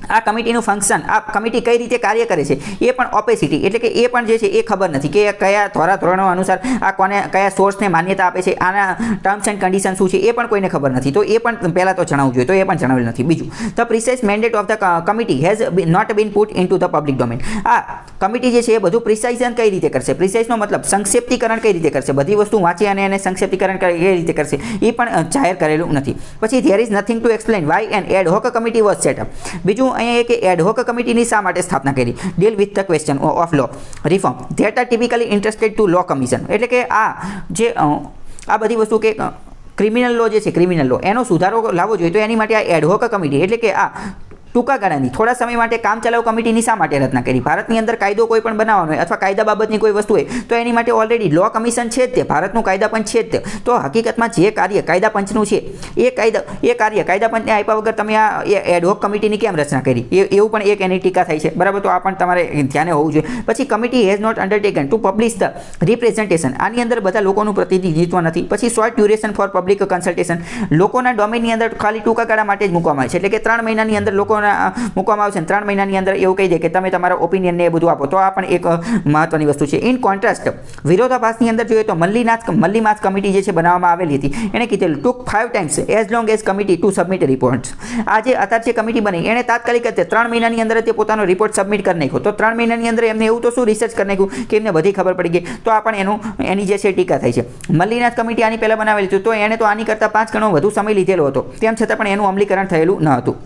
આ કમિટીનું ફંક્શન, આ કમિટી કઈ રીતે કાર્ય કરે છે એ પણ ઓપેસિટી, એટલે કે એ પણ જે છે એ ખબર નથી કે કયા ધોરણો અનુસાર આ કયા સોર્સને માન્યતા આપે છે, આના ટર્મ્સ એન્ડ કન્ડિશન શું છે એ પણ કોઈને ખબર નથી. તો એ પણ પહેલાં તો જણાવવું જોઈએ, તો એ પણ જણાવેલ નથી. બીજું, the precise mandate of the committee has not been put in to the public domain. આ કમિટી જે છે એ બધું પ્રિસાઇઝન કઈ રીતે કરશે, પ્રિસાઇઝનો મતલબ સંક્ષેપ્તીકરણ કઈ રીતે કરશે, બધી વસ્તુ વાંચી અને એને સંક્ષેપ્તીકરણ કઈ રીતે કરશે એ પણ જાહેર કરેલું નથી. પછી there is nothing to explain why an ad hoc committee was set up. બીજું અહીંયા કે એડ હોક કમિટીની શા માટે સ્થાપના કરી? Deal with the question of law reform that are typically interested to law commission. એટલે કે આ બધી વસ્તુ કે ક્રિમિનલ લો જે છે, ક્રિમિનલ લો એનો સુધારો લાવવો જોઈએ. તો એની માટે આ એડ હોક કમિટી, એટલે કે આ ટૂંકા ગાળાની, થોડા સમય માટે કામ ચલાવ કમિટીની શા માટે રચના કરી? ભારતની અંદર કાયદો કોઈ પણ બનાવવાનો હોય અથવા કાયદા બાબતની કોઈ વસ્તુ હોય તો એની માટે ઓલરેડી લો કમિશન છે જ, તે ભારતનું કાયદા પંચ છે જ તે. તો હકીકતમાં જે કાર્ય કાયદા પંચનું છે એ કાર્ય કાયદા પંચને આપ્યા વગર તમે આ એડહોક કમિટીની કેમ રચના કરી? એવું પણ એક એની ટીકા થાય છે, બરાબર. તો આ પણ તમારે ધ્યાને હોવું જોઈએ. પછી committee has not undertaken to publish the representation. આની અંદર બધા લોકોનું પ્રતિનિધિત્વ નથી. પછી short duration for public consultation, લોકોના ડોમેનની અંદર ખાલી ટૂંકા ગાળા માટે જ મૂકવામાં આવે છે, એટલે કે 3 મહિનાની અંદર લોકોના મૂકવામાં આવશે 3 મહિનાની અંદર એવું કહી દે કે તમે તમારા ઓપિનિયનને એ બધું આપો, તો આ પણ એક મહત્વની વસ્તુ છે. ઇન કોન્ટ્રાસ્ટ વિરોધાભાસની અંદર જોઈએ તો મલ્લીનાથ કમિટી જે છે બનાવવામાં આવેલી હતી, એણે કીધેલું took 5 times as long as committee to submit reports. આ જે અત્યારે જે કમિટી બની એણે તાત્કાલિક 3 મહિનાની અંદર તે પોતાનો રિપોર્ટ સબમિટ કરી નાખ્યો. તો 3 મહિનાની અંદર એમને એવું તો શું રિસર્ચ કરી નાખ્યું કે એમને બધી ખબર પડી ગઈ. તો આ પણ એની જે છે ટીકા થઈ છે. મલ્લીનાથ કમિટી આની પહેલા બનાવેલી હતી, તો એણે તો આની કરતાં 5 ગણો વધુ સમય લીધેલો હતો, તેમ છતાં પણ એનું અમલીકરણ થયેલું ન હતું.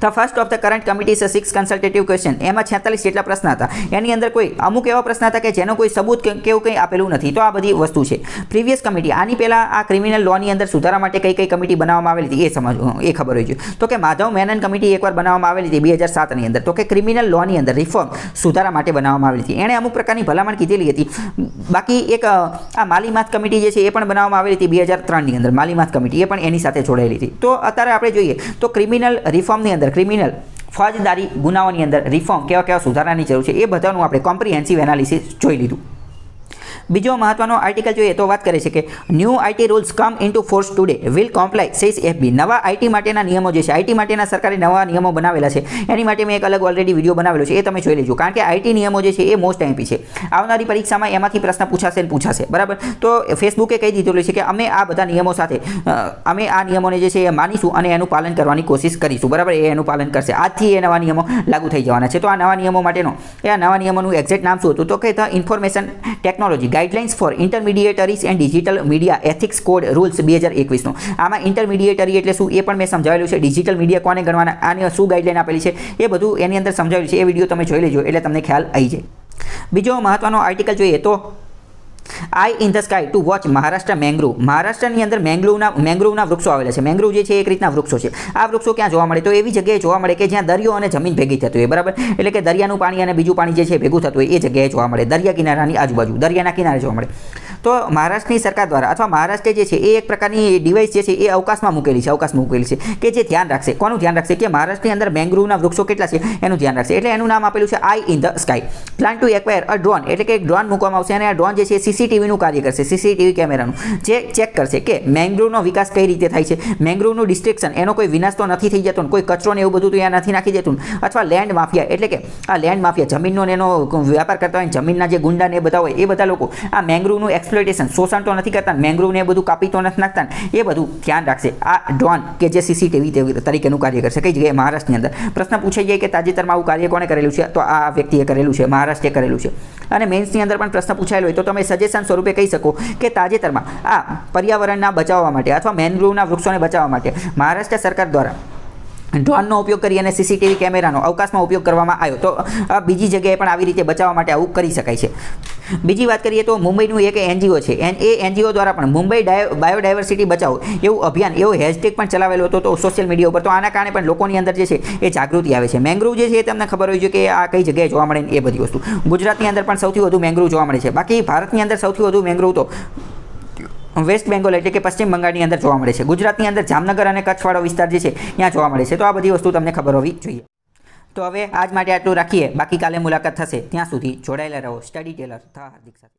The first of the current committee is a 6 consultative question. એમાં 46 જેટલા પ્રશ્ન હતા. એની અંદર કોઈ અમુક એવા પ્રશ્ન હતા કે જેનો કોઈ સબૂત કે એવું કંઈ આપેલું નથી. તો આ બધી વસ્તુ છે. પ્રીવિયસ કમિટી આની પહેલાં આ ક્રિમિનલ લોની અંદર સુધારા માટે કઈ કમિટી બનાવવામાં આવેલી હતી એ સમજવું, એ ખબર હોય છે. તો કે માધવ મેનન કમિટી એકવાર બનાવવામાં આવેલી હતી 2007ની અંદર. તો કે ક્રિમિનલ લોની અંદર રિફોર્મ સુધારા માટે બનાવવામાં આવેલી હતી. એણે અમુક પ્રકારની ભલામણ કીધેલી હતી. બાકી એક આ માલીમાથ કમિટી જે છે એ પણ બનાવવામાં આવેલી હતી 2003ની અંદર. માલીમાથ કમિટી એ પણ એની સાથે જોડાયેલી હતી. તો અત્યારે આપણે જોઈએ તો ક્રિમિનલ રિફોર્મની અંદર ક્રિમિનલ ફોજદારી ગુનાઓની અંદર રિફોર્મ કેવા સુધારાની જરૂર છે એ બધાનું આપણે કોમ્પ્રિહેન્સિવ એનાલિસિસ જોઈ લીધું. બીજો મહત્વનો આર્ટિકલ જોઈએ તો વાત કરે છે કે new IT rules come into force today will comply says FB. નવા આઈટી માટેના નિયમો જે છે, આઈટી માટેના સરકારે નવા નિયમો બનાવેલા છે, એની માટે મેં એક અલગ ઓલરેડી વિડીયો બનાવેલો છે, એ તમે જોઈ લેજો. કારણ કે આઈટી નિયમો જે છે એ મોસ્ટ એમપી છે. આવનારી પરીક્ષામાં એમાંથી પ્રશ્ન પૂછાશે બરાબર. તો ફેસબુકે કહી દીધેલું છે કે અમે આ બધા નિયમો સાથે અમે આ નિયમોને જે છે એ માનીશું અને એનું પાલન કરવાની કોશિશ કરીશું બરાબર. એ એનું પાલન કરશે. આજથી એ નવા નિયમો લાગુ થઈ જવાના છે. તો આ નવા નિયમો માટેનો આ નવા નિયમોનું એક્ઝેક્ટ નામ શું હતું તો કે the information technology guidelines for intermediaries and digital media ethics code rules 2021નું. આમાં ઇન્ટરમીડિયેટરી એટલે શું એ પણ મેં સમજાવેલું છે. ડિજિટલ મીડિયા કોને ગણવાના, આની શું ગાઈડલાઇન આપેલી છે એ બધું એની અંદર સમજાવેલું છે. એ વિડીયો તમે જોઈ લેજો એટલે તમને ખ્યાલ આવી જાય. બીજો મહત્વનો આર્ટિકલ જોઈએ તો eye in the sky to watch Maharashtra mangrove. મહારાષ્ટ્રની અંદર મેંગ્રુવના વૃક્ષો આવેલા છે. મેંગ્રુવ જે છે એક રીતના વૃક્ષો છે. આ વૃક્ષો ક્યાં જોવા મળે તો એવી જગ્યાએ જોવા મળે કે જ્યાં દરિયો અને જમીન ભેગી થતી હોય બરાબર. એટલે કે દરિયાનું પાણી અને બીજું પાણી જે છે ભેગું થતું હોય એ જગ્યાએ જોવા મળે. દરિયા કિનારાની આજુબાજુ દરિયાના કિનારે જોવા મળે. તો મહારાષ્ટ્રની સરકાર દ્વારા અથવા મહારાષ્ટ્ર જે છે એ એક પ્રકારની ડિવાઇસ જે છે એ અવકાશમાં મૂકેલી છે કે જે ધ્યાન રાખશે. કોનું ધ્યાન રાખશે કે મહારાષ્ટ્રની અંદર મેંગ્રુવના વૃક્ષો કેટલા છે એનું ધ્યાન રાખશે. એટલે એનું નામ આપેલું છે eye in the sky. Plan to acquire a drone, એટલે કે એક ડ્રોન મૂકવામાં આવશે અને આ ડ્રોન જે છે સીસીટીવીનું કાર્ય કરશે. સીસીટીવી કેમેરાનું જે ચેક કરશે કે મેંગ્રુવનો વિકાસ કઈ રીતે થાય છે, મેંગ્રુવનું ડિસ્ટ્રક્શન, એનો કોઈ વિનાશ તો નથી થઈ જતો, કોઈ કચરો ને એવું બધું તો ત્યાં નથી નાખી દેતું, અથવા લેન્ડ માફિયા એટલે કે આ લેન્ડ માફિયા જમીનનો એનો વ્યાપાર કરતા હોય, જમીનના જે ગુંડા ને એ બધા હોય એ બધા લોકો આ મેંગ્રુવનું એક્સપ્લોઇટેશન શોષણ તો નથી કરતા, મેંગ્રુવને એ બધું કાપી તો નથી નાખતા, એ બધું ધ્યાન રાખશે આ ડ્રોન કે જે સીસીટીવી તરીકેનું કાર્ય કરશે. કઈ જગ્યાએ મહારાષ્ટ્રની અંદર પ્રશ્ન પૂછાઈ જાય કે તાજેતરમાં આવું કાર્ય કોણે કરેલું છે તો આ વ્યક્તિએ કરેલું છે, મહારાષ્ટ્રે કરેલું છે. અને મેન્સની અંદર પણ પ્રશ્ન પૂછાયેલો હોય તો તમે સજેશન સ્વરૂપે કહી શકો કે તાજેતરમાં આ પર્યાવરણના બચાવવા માટે અથવા મેંગ્રુવના વૃક્ષોને બચાવવા માટે મહારાષ્ટ્ર સરકાર દ્વારા ડ્રોનનો ઉપયોગ કરી અને સીસીટીવી કેમેરાનો અવકાશમાં ઉપયોગ કરવામાં આવ્યો. તો બીજી જગ્યાએ પણ આવી રીતે બચાવવા માટે આવું કરી શકાય છે. બીજી વાત કરીએ તો મુંબઈનું એક એનજીઓ છે, એ એનજીઓ દ્વારા પણ મુંબઈ બાયોડાયવર્સિટી બચાવો એવું અભિયાન, એવો હેશટેગ પણ ચલાવેલો હતો તો સોશિયલ મીડિયા ઉપર. તો આના કારણે પણ લોકોની અંદર જે છે એ જાગૃતિ આવે છે. મેંગ્રુવ જે છે એ તમને ખબર હોય છે કે આ કઈ જગ્યાએ જોવા મળે એ બધી વસ્તુ. ગુજરાતની અંદર પણ સૌથી વધુ મેંગ્રુવ જોવા મળે છે. બાકી ભારતની અંદર સૌથી વધુ મેંગ્રુવ તો વેસ્ટ બેંગોલ એટલે કે પશ્ચિમ બંગાળની અંદર જોવા મળે છે. ગુજરાતની અંદર જામનગર અને કચ્છવાળો વિસ્તાર જે છે ત્યાં જોવા મળે છે. તો આ બધી વસ્તુ તમને ખબર હોવી જોઈએ. તો હવે આજ માટે આટલું રાખીએ. બાકી કાલે મુલાકાત થશે. ત્યાં સુધી જોડાયેલા રહો. સ્ટડી ટેલર હાર્દિક સાથે.